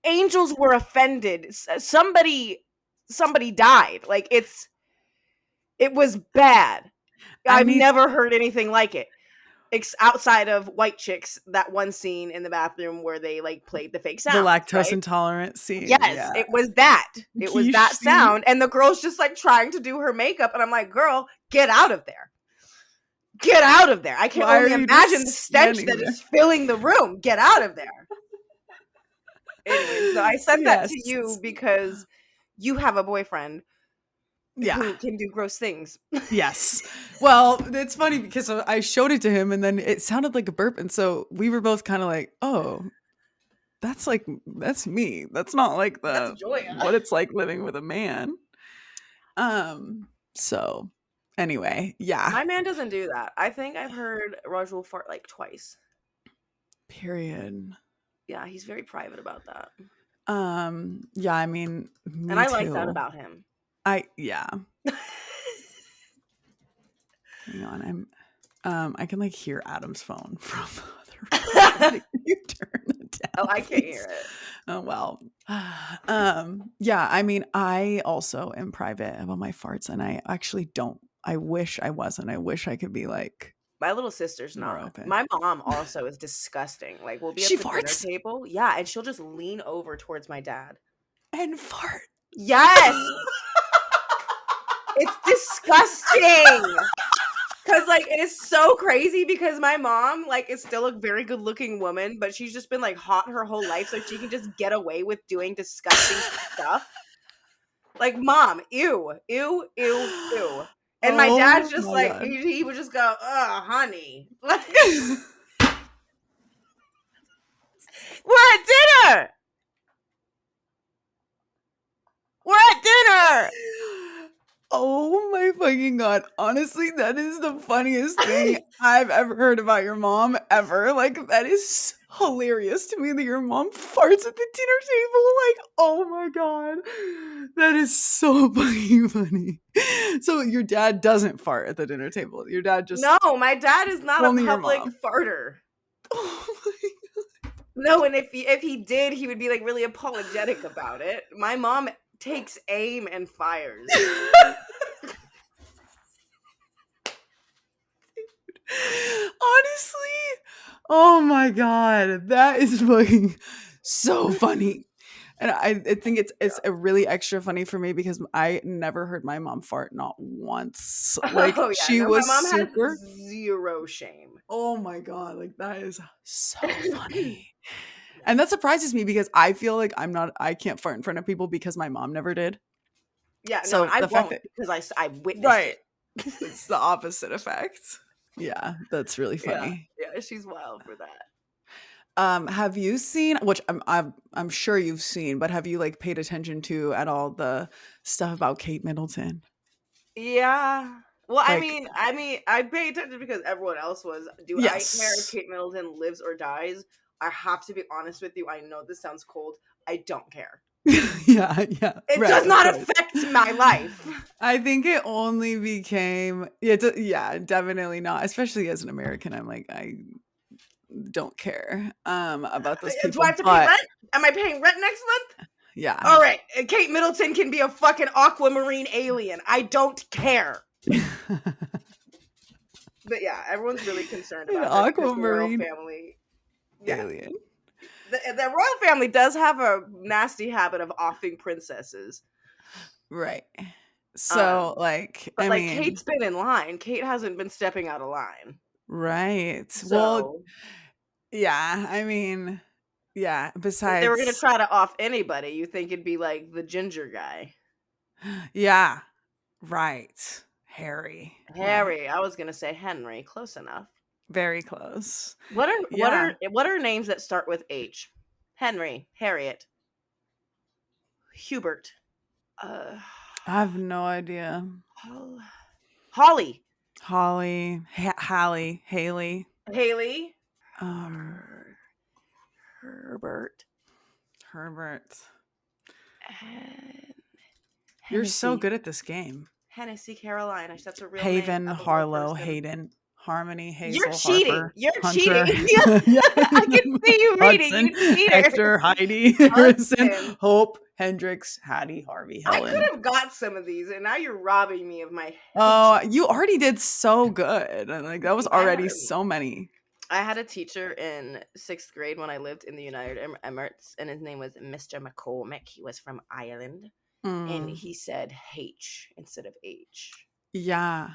Angels were offended. Somebody died. Like, it was bad. I've never heard anything like it. Outside of White Chicks, that one scene in the bathroom where they like played the fake sound. The lactose intolerant scene. Yes, it was that. It was that sound. And the girl's just like trying to do her makeup. And I'm like, girl, get out of there. Get out of there. I can only imagine the stench that is filling the room. Get out of there. Anyway, so I sent that to you because you have a boyfriend who can do gross things. Yes. Well, it's funny because I showed it to him and then it sounded like a burp. And so we were both kind of like, oh, that's me. That's not like that's Joya. What it's like living with a man. So anyway, yeah. My man doesn't do that. I think I've heard Rajul fart like twice. Period. Yeah, he's very private about that. Yeah, I mean, and I like that about him. Yeah. Hang on, I can like hear Adam's phone from the other room. You turn it down. Oh, I can't hear it. Oh well. Yeah, I mean, I also am private about my farts, and I actually don't. I wish I wasn't. I wish I could be like. My little sister's not. Open. My mom also is disgusting. Like, we'll be at the dinner table. Yeah, and she'll just lean over towards my dad. And fart. Yes! It's disgusting! Because, like, it is so crazy because my mom, like, is still a very good-looking woman, but she's just been, like, hot her whole life so she can just get away with doing disgusting stuff. Like, Mom, ew, ew, ew, ew. And my dad's just like, he would just go, honey. We're at dinner! We're at dinner! Oh my fucking God. Honestly, that is the funniest thing I've ever heard about your mom ever. Like, that is hilarious to me that your mom farts at the dinner table. Like, oh my God. That is so fucking funny. So your dad doesn't fart at the dinner table. Your dad just... No, my dad is not a public farter. Oh my God. No, and if he did, he would be like really apologetic about it. My mom takes aim and fires. Honestly, oh my God, that is fucking so funny. And I think it's a really extra funny for me because I never heard my mom fart, not once. Like, she was my mom super has zero shame. Oh my God, like that is so funny. And that surprises me because I feel like I can't fart in front of people because my mom never did. Yeah, so no, I won't because I witnessed it. It's the opposite effect. Yeah, that's really funny. Yeah, she's wild for that. Have you seen, which I'm sure you've seen, but have you like paid attention to at all the stuff about Kate Middleton? Yeah. Well, like, I mean, I pay attention because everyone else was. I care if Kate Middleton lives or dies? I have to be honest with you. I know this sounds cold. I don't care. yeah. It does not affect my life. I think it only became, definitely not. Especially as an American, I'm like, I don't care about those people. Do I have to pay rent? Am I paying rent next month? Yeah. All right. Kate Middleton can be a fucking aquamarine alien. I don't care. But yeah, everyone's really concerned about aquamarine the royal family. Alien. The royal family does have a nasty habit of offing princesses. Right. So, but Kate's been in line. Kate hasn't been stepping out of line. Right. So, well, yeah, I mean, Yeah. If they were gonna Besides, try to off anybody, you think it'd be like the ginger guy. yeah. Right. Harry. Right. Harry. I was gonna say Henry. Close enough. Very close. What are what Yeah. are what are names that start with H? Henry, Harriet, Hubert, uh, I have no idea. Holly, Hallie, Haley, Haley, um, Herbert, Herbert. and You're so Hennessy. good at this game. Hennessy Carolina. That's a real name Haven, of a real Harlow, person. Hayden, Harmony, You're Hazel, cheating. Harper, You're cheating. Hunter, I can see you reading. Hudson, You cheater. Hector, Heidi, Harrison, Hudson. Hope, Hendricks, Hattie, Harvey, I could Helen. have got some of these, and now you're robbing me of my Oh, you already did so good. Like that was I had already so many. I had a teacher in 6th grade when I lived in the United Emirates, and his name was Mr. McCormick. He was from Ireland, and Mm, he said H instead of H. yeah.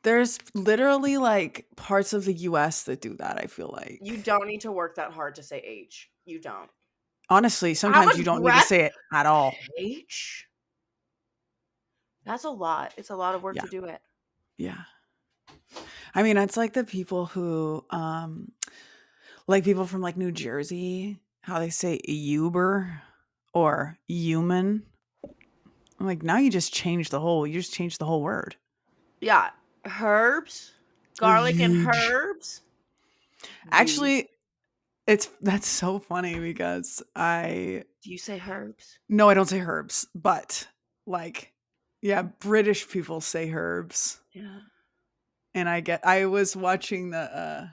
There's literally like parts of the US that do that, I feel You like. don't need to work that hard to say H. You don't. Honestly, How sometimes much you don't need to breath? say it at all. H? That's a lot. It's a lot of work Yeah. to do it. Yeah. I mean, it's like the people who like people from like New Jersey, how they say Uber or human. I'm like, now you just changed the whole word. Yeah. Herbs, You're garlic and huge. herbs. You. Actually, that's so funny because Do you say herbs? no, I don't say herbs, but like yeah, British people say herbs. Yeah. And I was watching yeah,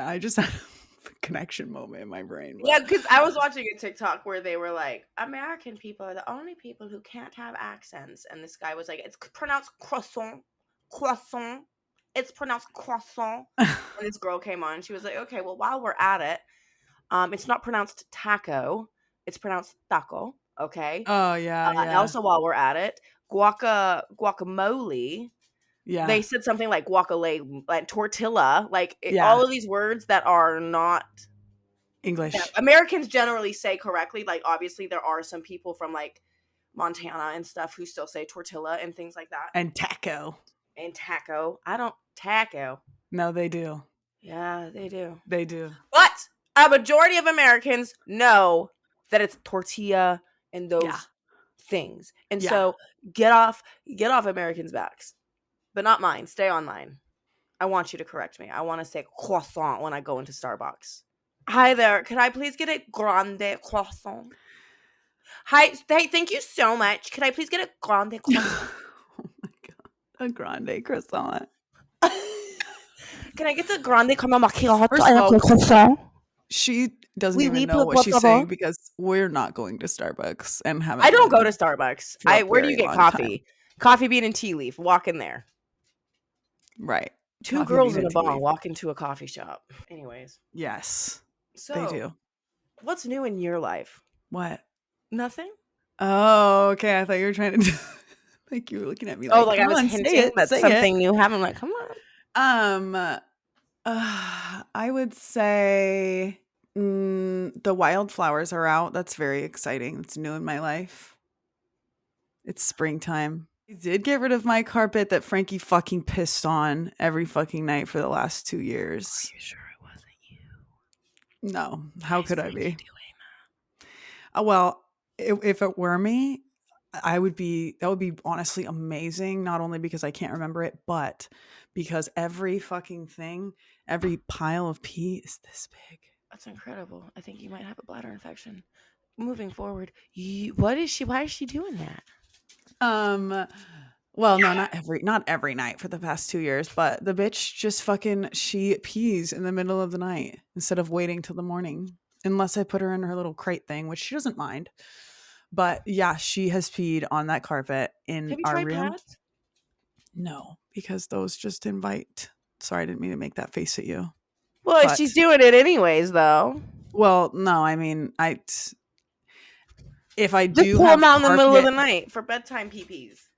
I just had a connection moment in my brain, Yeah, but because I was watching a TikTok where they were like, American people are the only people who can't have accents. And this guy was like, it's pronounced croissant. Croissant. It's pronounced croissant. And this girl came on and she was like, okay, well, while we're at it, it's not pronounced taco. It's pronounced taco. Okay. oh yeah, yeah. Also, while we're at it, guacamole. Yeah. They said something like guacamole, like tortilla, like Yeah. all of these words that are not that English Americans generally say correctly. Like obviously there are some people from like Montana and stuff who still say tortilla and things like that. and taco. And taco. I don't taco. No, they do. Yeah, they do. They do. But a majority of Americans know that it's tortilla and Yeah. those things. And Yeah. so get off Americans' backs. But not mine. Stay on mine. I want you to correct me. I want to say croissant when I go into Starbucks. Hi there. Could I please get a grande croissant? Hi. Thank you so much. Could I please get a grande croissant? Oh my god. A grande croissant. Can I get the grande caramel macchiato First of and a all, croissant? she doesn't Oui, even oui, know what por she's favor. saying because we're not going to Starbucks and haven't I don't go been to Starbucks. for a Where do you very get long time. coffee? Coffee bean and tea leaf. Walk in there. Right. Two Coffee girls bean in and a tea bong leaf. walk into a coffee shop. Anyways. Yes. They So, do. what's new in your life? What? Nothing? Oh, okay. I thought you were trying to like you were looking at me Oh, like, like I come was on, hinting that say it. something new happened. I'm like, come on. I would say the wildflowers are out. That's very exciting. It's new in my life. It's springtime. I did get rid of my carpet that Frankie fucking pissed on every fucking night for the last 2 years. Are you sure it wasn't you? No, how could I be? Doing Well, if it were me, that would be honestly amazing. Not only because I can't remember it, but because every fucking thing, every pile of pee is this big. That's incredible. I think you might have a bladder infection. Moving forward, why is she doing that? Well, no, not every night for the past 2 years, but the bitch just fucking she pees in the middle of the night instead of waiting till the morning. Unless I put her in her little crate thing, which she doesn't mind. But yeah, she has peed on that carpet in Have you our tried room. pads? No, because those just invite. Sorry, I didn't mean to make that face at you. Well, But she's doing it anyways, though. well, no, I mean, if I Just do pull have them out in the middle of carpet, the night for bedtime pee-pees.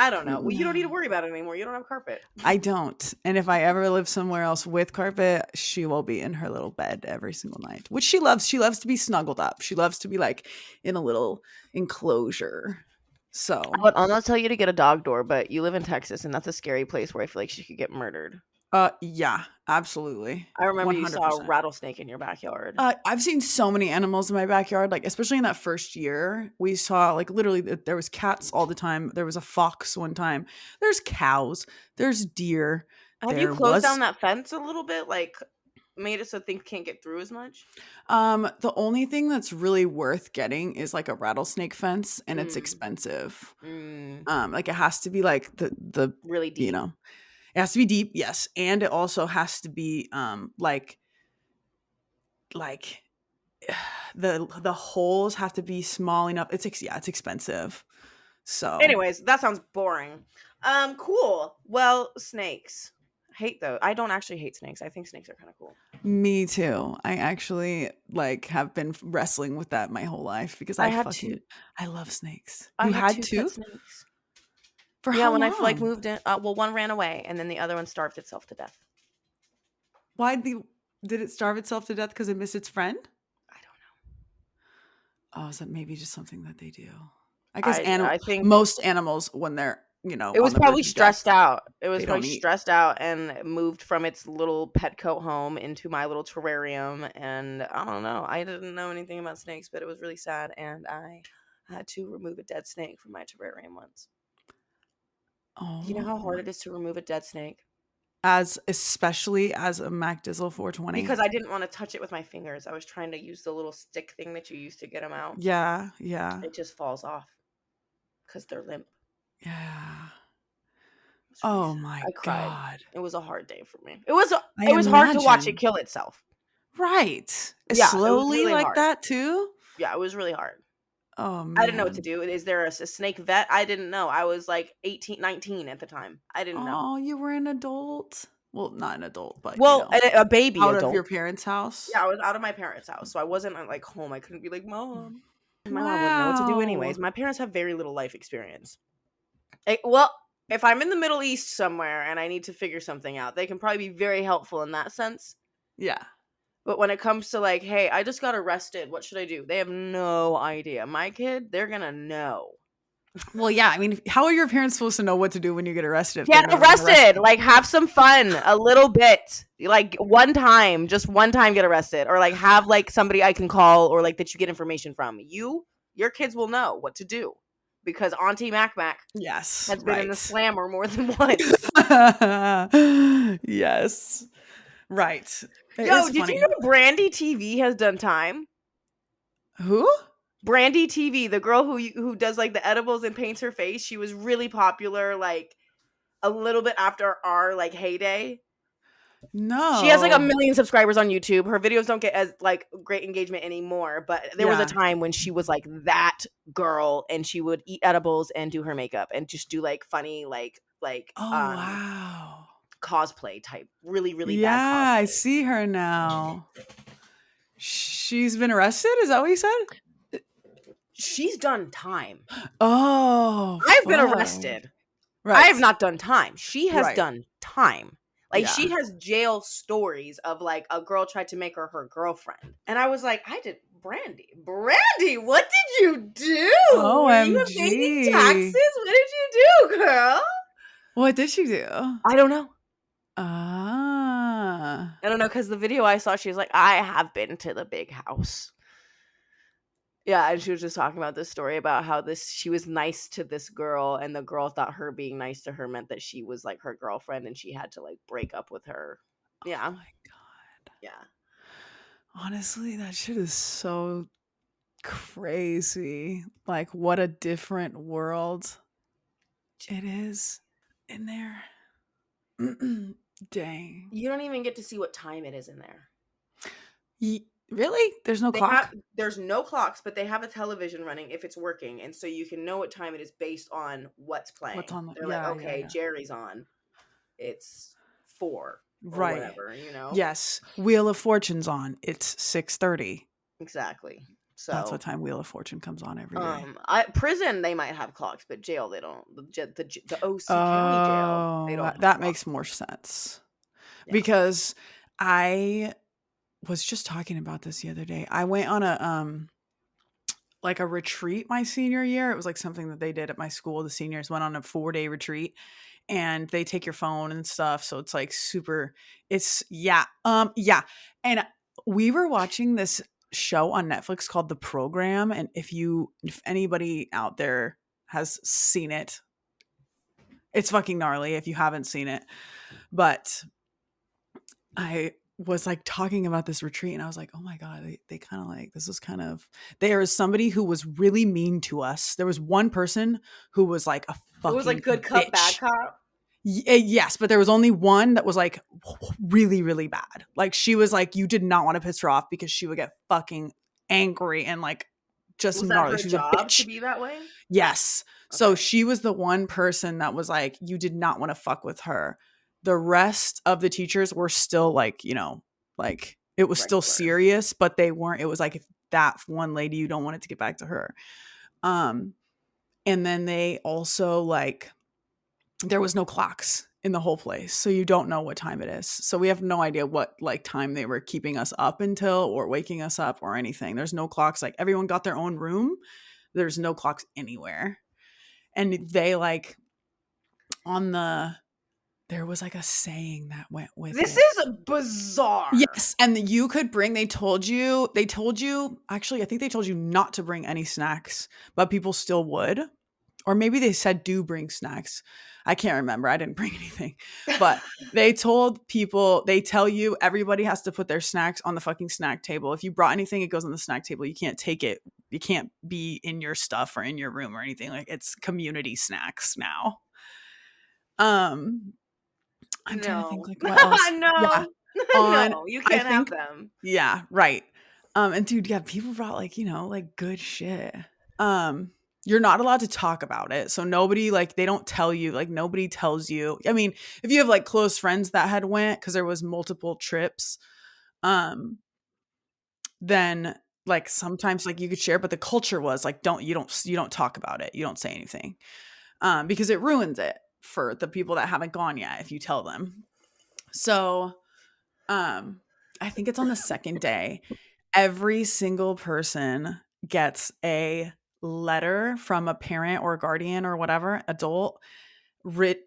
I don't know. Well, you don't need to worry about it anymore. You don't have carpet. I don't. And if I ever live somewhere else with carpet, she will be in her little bed every single night, which she loves. She loves to be snuggled up. She loves to be like in a little enclosure. So I would almost tell you to get a dog door, but you live in Texas, and that's a scary place where I feel like she could get murdered. yeah, absolutely. I remember you saw a 100%. rattlesnake in your backyard. I've seen so many animals in my backyard, like especially in that first year. We saw like literally there was cats all the time. There was a fox one time. There's cows. There's deer. Have you closed down that fence a little bit? Like made it so things can't get through as much? The only thing that's really worth getting is like a rattlesnake fence, and it's expensive. Like it has to be like the really deep. You know, it has to be deep, yes, and it also has to be like the holes have to be small enough. It's expensive. So anyways, that sounds boring. Cool. Well, snakes. Hate those. I don't actually hate snakes. I think snakes are kind of cool. Me too. I actually like have been wrestling with that my whole life because I love snakes. You had two pet snakes. For how long? When I like moved in. Well, one ran away, and then the other one starved itself to death. Why did it starve itself to death? Because it missed its friend? I don't know. Oh, is that maybe just something that they do? I guess I think most animals when they're it was probably stressed out. It was probably stressed out and moved from its little Petco home into my little terrarium. And I don't know. I didn't know anything about snakes, but it was really sad. And I had to remove a dead snake from my terrarium once. Oh, you know how hard it is to remove a dead snake? Especially as a MacDizzle 420? Because I didn't want to touch it with my fingers. I was trying to use the little stick thing that you use to get them out. Yeah. It just falls off because they're limp. Yeah. Oh my God. It was a hard day for me. It was hard to watch it kill itself. Right. Yeah, slowly really like hard. That too? Yeah, it was really hard. Oh man. I didn't know what to do. Is there a snake vet? I didn't know. I was like 18, 19 at the time. I didn't know. Oh, you were an adult? Well, not an adult, but a baby out adult. Of your parents' house? Yeah, I was out of my parents' house. So I wasn't like home. I couldn't be like, Mom. My mom wouldn't know what to do anyways. My parents have very little life experience. If I'm in the Middle East somewhere and I need to figure something out, they can probably be very helpful in that sense. Yeah. But when it comes to like, hey, I just got arrested. What should I do? They have no idea. My kid, they're going to know. Well, yeah. I mean, how are your parents supposed to know what to do when you get arrested? Get arrested. Like, have some fun a little bit. Like, just one time get arrested. Or like have like somebody I can call or like that you get information from. Your kids will know what to do. Because Auntie Mac has been in the slammer more than once. Yes. Right. Yo, did you know Brandy TV has done time? Who? Brandy TV, the girl who does like the edibles and paints her face. She was really popular like a little bit after our like heyday. No. She has like 1 million subscribers on YouTube. Her videos don't get as like great engagement anymore, but there was a time when she was like that girl and she would eat edibles and do her makeup and just do like funny wow. cosplay type. Really, really bad. Yeah, I see her now. She's been arrested? Is that what you said? She's done time. Oh. I've been arrested. Right. I have not done time. She has done time. Like, she has jail stories of, like, a girl tried to make her girlfriend. And I was like, Brandy, what did you do? OMG. Were you evading taxes? What did you do, girl? What did she do? I don't know. I don't know, because the video I saw, she was like, I have been to the big house. Yeah, and she was just talking about this story about how she was nice to this girl, and the girl thought her being nice to her meant that she was like her girlfriend, and she had to like break up with her. Yeah. Oh my God. Yeah. Honestly, that shit is so crazy. Like, what a different world it is in there. Dang. You don't even get to see what time it is in there. Really? There's no clock? There's no clocks, but they have a television running if it's working, and so you can know what time it is based on what's playing. What's on They're like, okay, Jerry's on. It's 4 or whatever, you know? Yes. Wheel of Fortune's on. It's 6:30. Exactly. That's what So, time Wheel of Fortune comes on every day. prison they might have clocks, but jail they don't. The OC County jail they Oh, don't have that makes clocks. more sense. Yeah. Because I was just talking about this the other day. I went on a retreat my senior year. It was like something that they did at my school. The seniors went on a 4-day retreat, and they take your phone and stuff. So it's like super, yeah. And we were watching this show on Netflix called The Program. And if anybody out there has seen it, it's fucking gnarly if you haven't seen it. But I was like talking about this retreat, and I was like, oh my God, they kind of like, this is kind of, there is somebody who was really mean to us. There was one person who was like a It was like fucking good cop, bad bitch. cop. Yes, but there was only one that was like really, really bad. Like she was like, you did not want to piss her off because she would get fucking angry and like just Was that gnarly. her She was a job to bitch. be that way? Yes. So Okay. she was the one person that was like, you did not want to fuck with her. The rest of the teachers were still like, like it was still Regular. serious, but they weren't. It was like, if that one lady, you don't want it to get back to her. Um, and then they also like, there was no clocks in the whole place. So you don't know what time it is. So we have no idea what like time they were keeping us up until or waking us up or anything. There's no clocks. Like everyone got their own room. There's no clocks anywhere. And they like there was like a saying that went with This it. is bizarre. Yes, and you could bring, they told you actually, I think they told you not to bring any snacks, but people still would. Or maybe they said do bring snacks. I can't remember. I didn't bring anything. But they tell you everybody has to put their snacks on the fucking snack table. If you brought anything, it goes on the snack table. You can't take it. You can't be in your stuff or in your room or anything. Like it's community snacks now. Um I'm trying to think No. like what else. Yeah. No. On No, you I can't have think them. yeah, right. And dude, yeah, people brought like, like good shit. You're not allowed to talk about it. So nobody like they don't tell you, like nobody tells you. I mean, if you have like close friends that had went cuz there was multiple trips, um then like sometimes like you could share, but the culture was like you don't talk about it. You don't say anything. Because it ruins it for the people that haven't gone yet if you tell them. So, I think it's on the second day. Every single person gets a letter from a parent or guardian or whatever adult read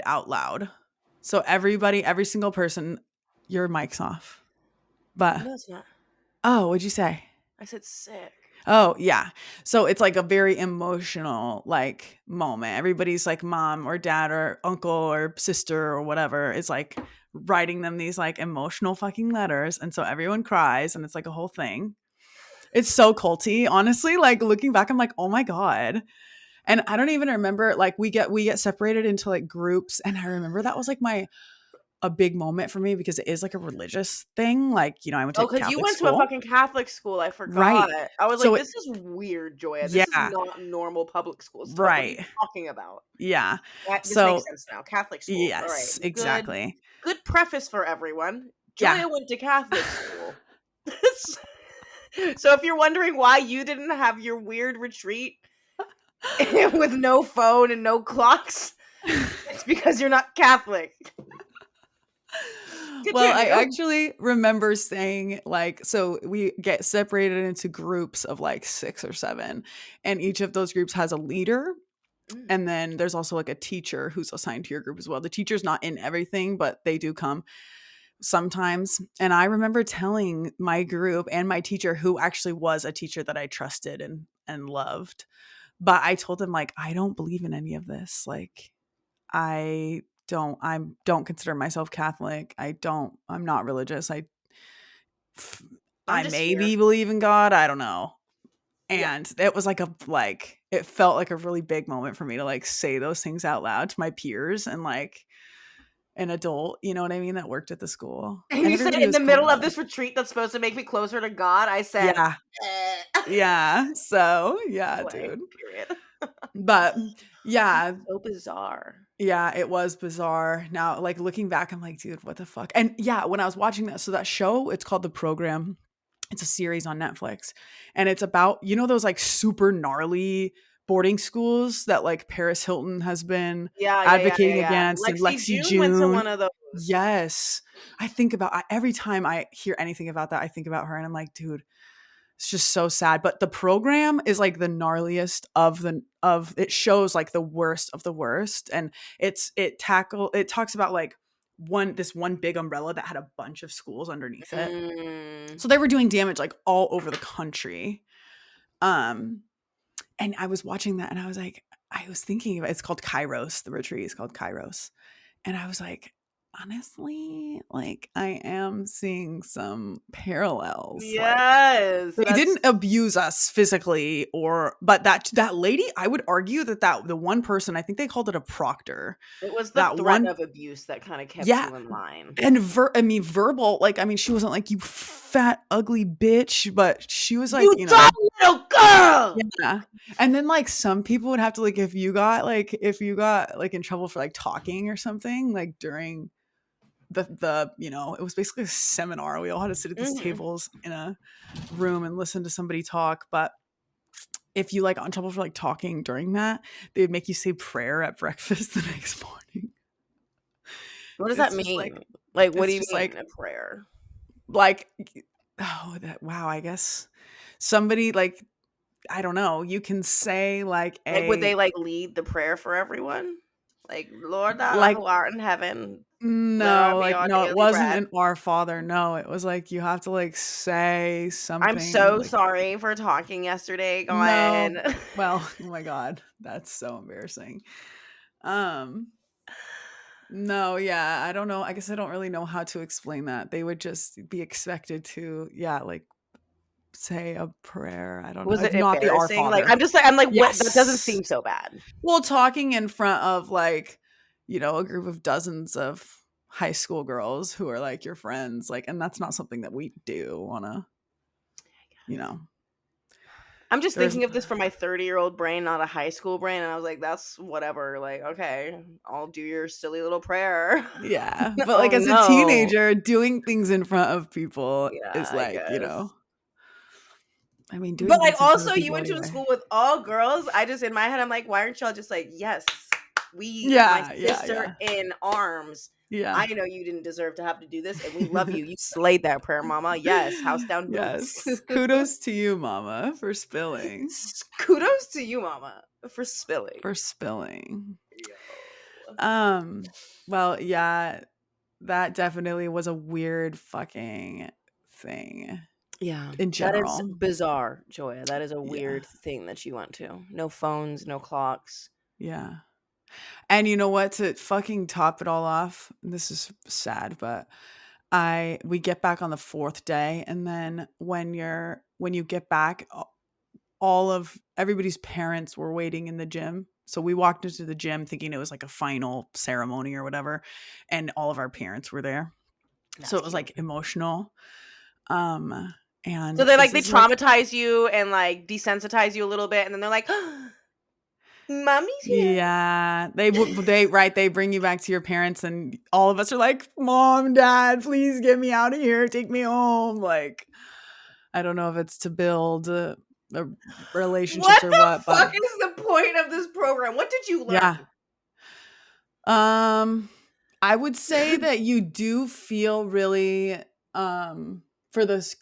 out loud. So every single person, your mic's off. But No, it's not. oh, what'd you say? I said sick. Oh, yeah. So it's like a very emotional like moment. Everybody's like mom or dad or uncle or sister or whatever is like writing them these like emotional fucking letters. And so everyone cries and it's like a whole thing. It's so culty, honestly. Like looking back, I'm like, oh my God. And I don't even remember like we get separated into like groups. And I remember that was like a big moment for me because it is like a religious thing. Like, I went to Oh, because you Catholic went to a school. fucking Catholic school. I forgot. Right. I was like, So this is weird, Joya. This is yeah, not normal public school stuff. What are you right. talking about? Yeah. This makes So sense now. Catholic school. All right. yes, Good. exactly. Good preface for everyone. Yeah. Joya went to Catholic school. So if you're wondering why you didn't have your weird retreat with no phone and no clocks, it's because you're not Catholic. Well, I Continue. actually remember saying like, so we get separated into groups of like 6 or 7, and each of those groups has a leader. Mm. And then there's also like a teacher who's assigned to your group as well. The teacher's not in everything, but they do come sometimes. And I remember telling my group and my teacher, who actually was a teacher that I trusted and loved, but I told them like, I don't believe in any of this. Like, I don't consider myself Catholic. I'm not religious. I'm I just here. maybe believe in God. I don't know. Yeah. And it was it felt like a really big moment for me to like say those things out loud to my peers and like an adult, you know what I mean, that worked at the school. And And you said everybody in was the cool middle of about it. this retreat that's supposed to make me closer to God, I said, Yeah. eh. Yeah. So, yeah, Anyway, dude. period. But yeah, So bizarre. yeah, it was bizarre. Now, like looking back, I'm like, dude, what the fuck? And yeah, when I was watching that, so that show, it's called The Program. It's a series on Netflix, and it's about, you know, those like super gnarly boarding schools that like Paris Hilton has been advocating Yeah. against, and Lexi Lexi June went to June. one of those. Yes. Every time I hear anything about that, I think about her, and I'm like, dude, it's just so sad. But the program is like the gnarliest of it shows like the worst of the worst. And it talks about like this one big umbrella that had a bunch of schools underneath it. Mm. So they were doing damage like all over the country. And I was watching that, and I was like, I was thinking about, it's called Kairos. The retreat is called Kairos. And I was like, honestly, like I am seeing some parallels. Like Yes, they didn't abuse us physically, but that lady, I would argue that the one person, I think they called it a proctor. it was the That threat one, of abuse that kind of kept yeah. you in line. And verbal, like, I mean, she wasn't like, you fat, ugly bitch, but she was like, You dumb little girl. yeah. And then like some people would have to, like, if you got like in trouble for like talking or something, like during the you know, it was basically a seminar. We all had to sit at these tables in a room and listen to somebody talk. But if you like got in trouble for like talking during that, they would make you say prayer at breakfast the next morning. What does that mean? Like, what do you mean, like a prayer? Like, wow, I guess somebody like, I don't know, you can say like would they like lead the prayer for everyone? Like, Lord thou like, who art in heaven, let no, be like, our no, it daily wasn't bread. an Our Father. No, it was like you have to like say something. I'm so like, sorry for talking yesterday, no, Glenn. well, oh my God, that's so embarrassing. No, yeah, I don't know. I guess I don't really know how to explain that. They would just be expected to, yeah, like say a prayer. I don't know. Was If it not the Our embarrassing? Like, Father. I'm like, what? That doesn't Yes. seem so bad. Well, talking in front of like, you know, a group of dozens of high school girls who are like your friends, like, and that's not something that we do on a, you know. I'm just thinking of this for my 30-year-old brain, not a high school brain, and I was like, that's whatever. Like, okay, I'll do your silly little prayer. Yeah, but Oh like as a no. teenager, doing things in front of people Yeah, is I like, you guess. know, I mean, But doing like, things in front also, of you people went to a anyway. school with all girls. I just, in my head, I'm like, why aren't y'all just like, yes, my Yeah, sister in arms. yeah, I know you didn't deserve to have to do this, and we love you. You slayed that prayer, mama. Yes, house down boots. yes. Kudos to you, Mama, for spilling. Kudos to you, mama, for spilling. For spilling. Yo. Well, yeah, that definitely was a weird fucking thing. Yeah, In that is general. bizarre, Joya. That is a Yeah. weird thing that you went to. No phones, no clocks. Yeah. And you know what? To fucking top it all off, and this is sad, but we get back on the fourth day, and then when you get back, all of everybody's parents were waiting in the gym. So we walked into the gym thinking it was like a final ceremony or whatever, and all of our parents were there. That's So it was cute. like emotional. And So they this they is like, traumatize you and like desensitize you a little bit, and then they're like, "Mommy's here." yeah, they bring you back to your parents, and all of us are like, Mom, Dad, please get me out of here, take me home. Like, I don't know if it's to build relationships What or the what, but fuck is the point of this program? What did you yeah. learn? I would say that you do feel really, for those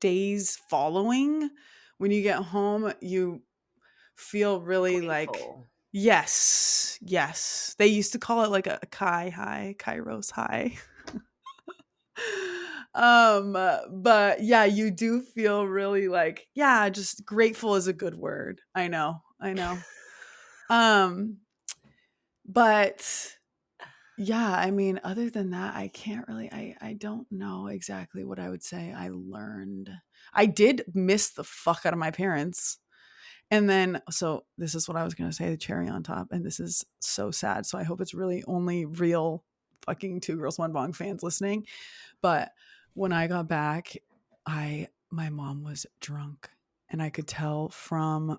days following, when you get home, you feel really like, Grateful. yes. They used to call it like a Kairos high. But yeah, you do feel really like, yeah, just grateful is a good word. I know. Um, but yeah, I mean, other than that, I can't really, I don't know exactly what I would say I learned. I did miss the fuck out of my parents. And then, so this is what I was going to say, the cherry on top. And this is so sad. So I hope it's really only real fucking Two Girls, One Bong fans listening. But when I got back, my mom was drunk. And I could tell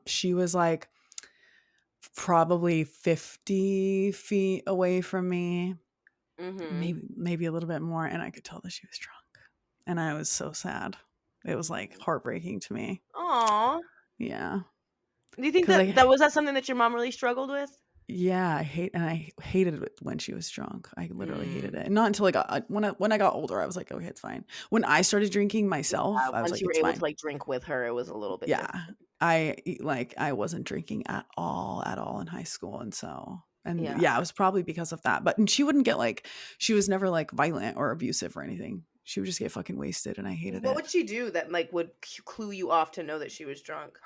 she was like probably 50 feet away from me, Mm-hmm. maybe a little bit more. And I could tell that she was drunk. And I was so sad. It was like heartbreaking to me. Aw. Yeah. Do you think 'Cause that was that something that your mom really struggled with? yeah, I hated it when she was drunk. I literally hated Mm. it. And not until I got when I got older, I was like, okay, it's fine. When I started drinking myself, I was Once like, you were it's able to, fine. like, drink with her, it was a little bit Yeah. different. I wasn't drinking at all in high school. And Yeah. yeah, it was probably because of that. But and she wouldn't get like she was never like violent or abusive or anything. She would just get fucking wasted and I hated What it. would she do that, like, would clue you off to know that she was drunk?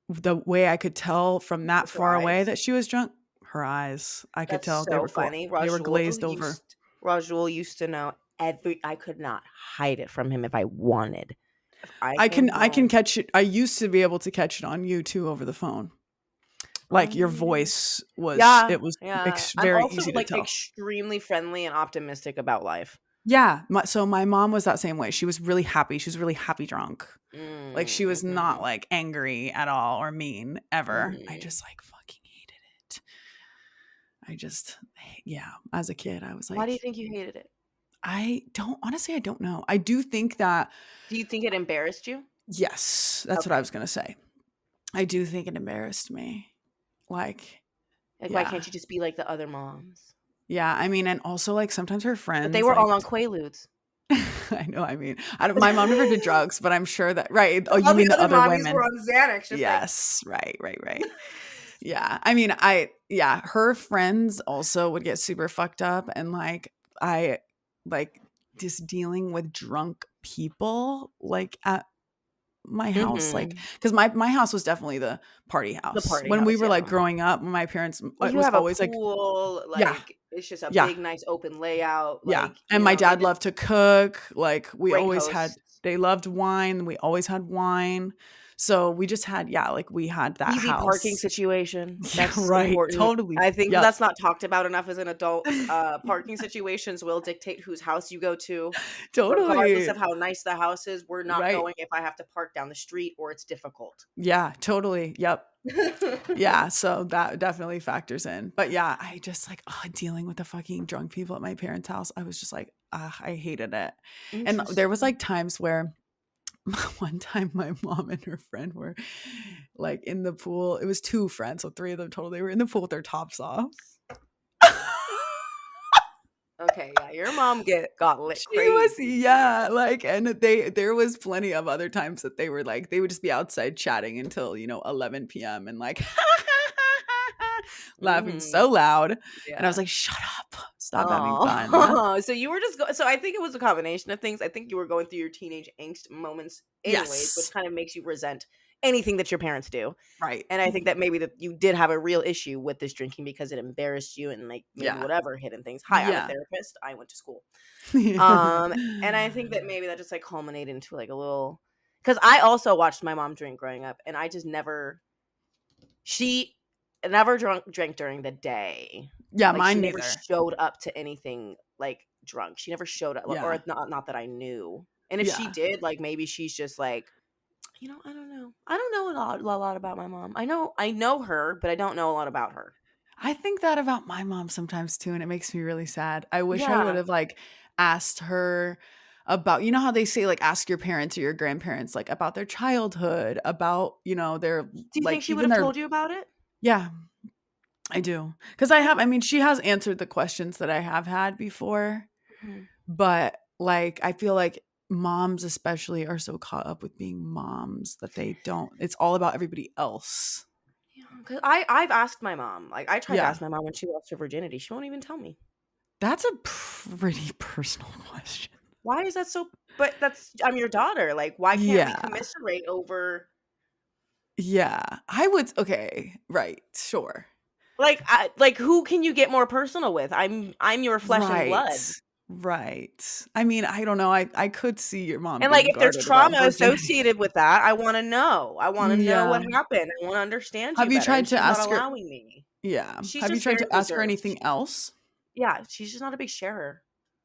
The way I could tell from that With her far away eyes? that she was drunk, her eyes. I could That's tell so funny. they were glazed over. Rajul used to know I could not hide it from him if I wanted. If I I came can home. catch it. I used to be able to catch it on you too over the phone. Like your Oh. voice was Yeah, it was yeah. I'm very also, easy to like, tell. extremely friendly and optimistic about life. Yeah, so my mom was that same way. She was really happy. She was really happy drunk. Like she was not Mhm, like angry at all or mean ever. I mhm. just like fucking hated it. I just yeah, as a kid I was Why do you like think you hated it? I don't know. I do think that Do you think it embarrassed you? yes, that's what I Okay. was going to say. I do think it embarrassed me. Like Like, why yeah. can't you just be like the other moms? Yeah, I mean and also like sometimes her But they friends were like all on Quaaludes. I know, I mean, I don't my mom never did drugs, but I'm sure that right. Oh, you All the mean the other other mommies were women? on Xanax, just like Yes, right. Yeah. I mean, yeah, her friends also would get super fucked up and I like just dealing with drunk people like at my house like mhm. cuz my house was definitely the party The house. party When we house, were yeah. like growing up, my parents Well, it you was have a always like pool, yeah, like, it's just a yeah. big, nice open layout, Yeah, like, and my they dad did loved to cook, like, we great always had hosts. they loved wine, we always had wine. So, we just had yeah, like, we had that Easy parking house. situation, Yeah, that's right, important. totally. I think Yep. that's not talked about enough as an adult. Parking situations will dictate whose house you go to. Regardless Totally. of how nice the house is, we're not Right. going if I have to park down the street or it's difficult. Yeah, totally, yep. Yeah, so that definitely factors in. But, yeah, I just, like, dealing with the fucking drunk people at my parents' house, I was just like, I hated it. And there was, Interesting. like, times where one time my mom and her friend were like in the pool. It was two friends, so three of them total. They were in the pool with their tops off. Okay, yeah, your mom got lit She was crazy. yeah, like and there was plenty of other times that they were like they would just be outside chatting until, 11 p.m. and like laughing Mhm. so loud. And I was Yeah. like, "Shut up. Stop having fun." Oh, so you were just so I think it was a combination of things. I think you were going through your teenage angst moments anyways, which Yes. kind of makes you resent anything that your parents do. Right. And I think that maybe that you did have a real issue with this drinking because it embarrassed you and like maybe Yeah. whatever hidden things. Hi, I'm a Yeah. therapist. I went to school. And I think that maybe that just like culminated into like a little because I also watched my mom drink growing up and I just never she never drank during the day. Yeah, Like, she mine never neither. showed up to anything, like, drunk. She never showed up, Yeah. or not that I knew. And if she Yeah. did, like, maybe she's just like, I don't know. I don't know a lot about my mom. I know her, but I don't know a lot about her." I think that about my mom sometimes too, and it makes me really sad. I wish I would Yeah. have like asked her about, you know how they say like ask your parents or your grandparents like about their childhood, about, their Do you think like she would even have their told you about it? yeah, I do. Cuz I mean she has answered the questions that I have had before, Mhm. but like I feel like moms especially are so caught up with being moms that they don't it's all about everybody else. Yeah, 'cause I've asked my mom. Like, I tried to Yeah. ask my mom when she lost her virginity. She won't even tell me. That's a pretty personal question. Why is that so but that's I'm your daughter. Like, why can't we Yeah. commiserate over Yeah, I would okay, right, sure. like, who can you get more personal with? I'm your flesh and Right, blood. right. I mean, I don't know, I could see your mom And, like, being if there's guarded about trauma virginity. associated with that, I wanna know. I wanna know Yeah. what happened. I wanna understand you Have you better, and tried to she's not ask her allowing me. yeah, She's have you just tried very to ask her reserved. anything else? Yeah, she's just not a big sharer.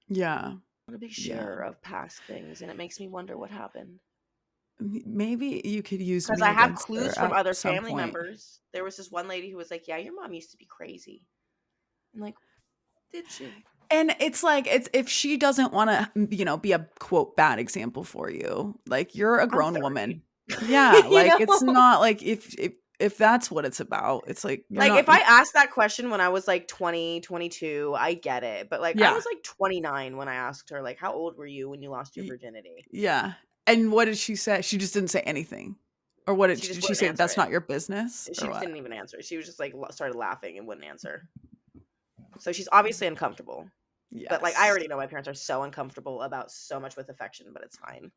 Yeah, Not a big yeah. sharer of past things, and it makes me wonder what happened. Maybe you could use Because me I have against clues her from at other some family point. members. There was this one lady who was like, "Yeah, your mom used to be crazy." I'm like, "Did she?" And it's like, it's if she doesn't want to, be a quote bad example for you, like you're a I'm grown 30. woman. Yeah, You like it's know? not like if that's what it's about, it's like you're Like, not. if I asked that question when I was, like, 20, 22, I get it, but, like, I Yeah, was, like, 29 when I asked her, like, "How old were you when you lost your y- virginity?" yeah. And what did she say? She just didn't say anything, or what She just did she wouldn't say? answer That's it. not your business, She or just what? didn't even answer. She was just, like, started laughing and wouldn't answer. So she's obviously uncomfortable. But, like, I Yes, already know my parents are so uncomfortable about so much with affection, but it's fine.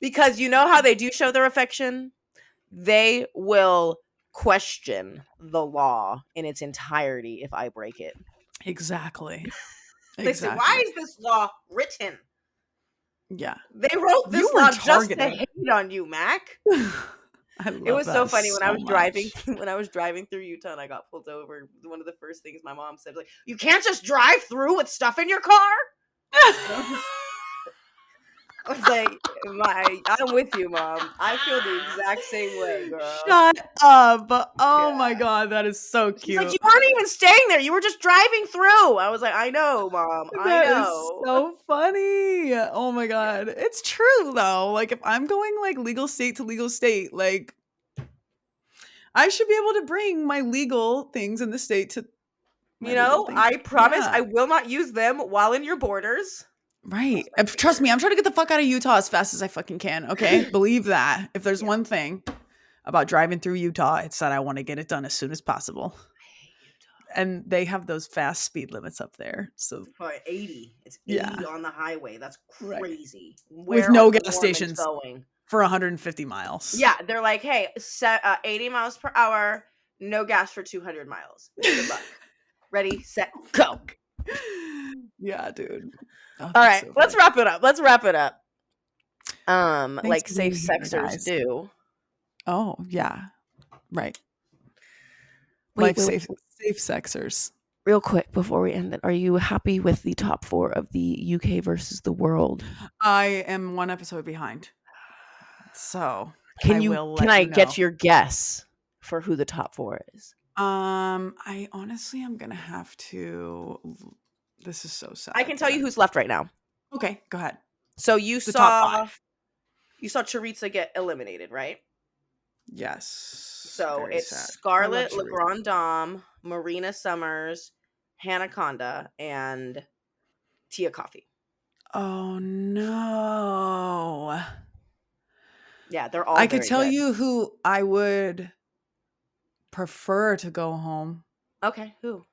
Because you know how they do show their affection? They will question the law in its entirety if I break it. exactly, They say, "Why exactly. is this law written? Yeah, They wrote you this were law just to targeted. hate on you, Mac." I It love was so that funny when I so was driving much. when I was driving through Utah and I got pulled over. One of the first things my mom said was like, "You can't just drive through with stuff in your car." And I was like, I'm with you, Mom. I feel the exact same way, girl. Shut up. Yeah. Oh my god, that is so She's like, cute. "You weren't even staying there. You were just driving through." I was like, "I know, Mom. I That is know." so funny. Oh my Yeah. god. It's true though. Like if I'm going like legal state to legal state, like I should be able to bring my legal things in the state to my You legal know, things. I promise Yeah. I will not use them while in your borders. Right. Cross my Trust me, fingers. I'm trying to get the fuck out of Utah as fast as I fucking can. Okay. Believe that. If there's Yeah. one thing about driving through Utah, it's that I want to get it done as soon as possible. I hate Utah. And they have those fast speed limits up there. So It's probably 80. It's 80 yeah. on the highway. That's Right. crazy. With Where are no the gas Mormons stations going? for 150 miles. Yeah, they're like, "Hey, 80 miles per hour, no gas for 200 miles. Good luck. Ready, set, go." Yeah, dude. Oh, All that's right, so let's funny. wrap it up. Let's wrap it up. Thanks Like for safe being here, sexers guys. do. Oh, yeah. Right. Wait, Life wait, safe wait. safe sexers. Real quick before we end it, are you happy with the top 4 of the UK versus the world? I am one episode behind. So, Can I you will can let I you get know. your guess for who the top 4 is? I honestly am gonna have to. This is so I sad, can tell but you who's left right now. okay, go ahead. So The top 5. you saw Choriza get eliminated, right? Yes. So Very it's sad. I love Scarlett, Charisse. LeGrand Dom, Marina Summers, Hanaconda, and Tia Coffee. Oh no. Yeah, they're all I could very tell good. you who I would prefer to go home. Okay, who?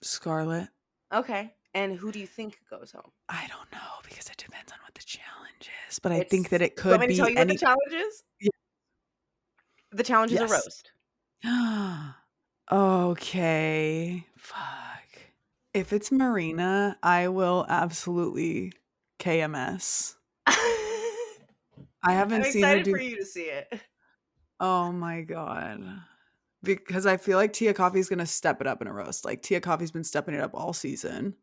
Scarlett. Okay. And who do you think goes home? I don't know because it depends on what the challenge is, but I think It's that it You want could me to tell be you what the any. challenge is? Ye The challenge is a yes. roast. Okay. Fuck. If it's Marina, I will absolutely KMS. I I'm haven't seen her excited do. for you to see it. Oh my god. Because I feel like Tia Coffee's gonna step it up in a roast. Like Tia Coffee's been stepping it up all season.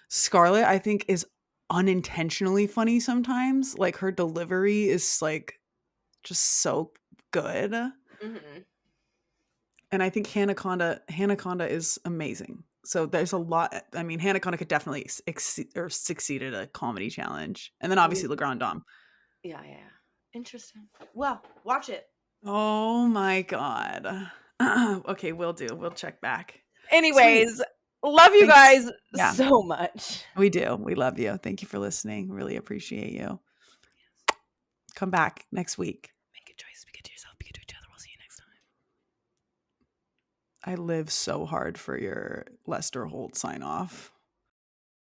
Scarlett, I think, is unintentionally funny sometimes. Like her delivery is like just so good. Mhm. And I think Hanaconda is amazing. So there's a lot. I mean, Hanaconda could definitely succeed at a comedy challenge. And then obviously Legrand Dom. Yeah, yeah. Interesting. Well, watch it. Oh my god. Okay, we'll do. We'll check back. Sweet. Anyways, love you Thanks. guys Yeah, so much. we do. We love you. Thank you for listening. Really appreciate you. Come back next week. Make a choice. Be good to yourself. Be good to each other. We'll see you next time. I live so hard for your Lester Holt sign off.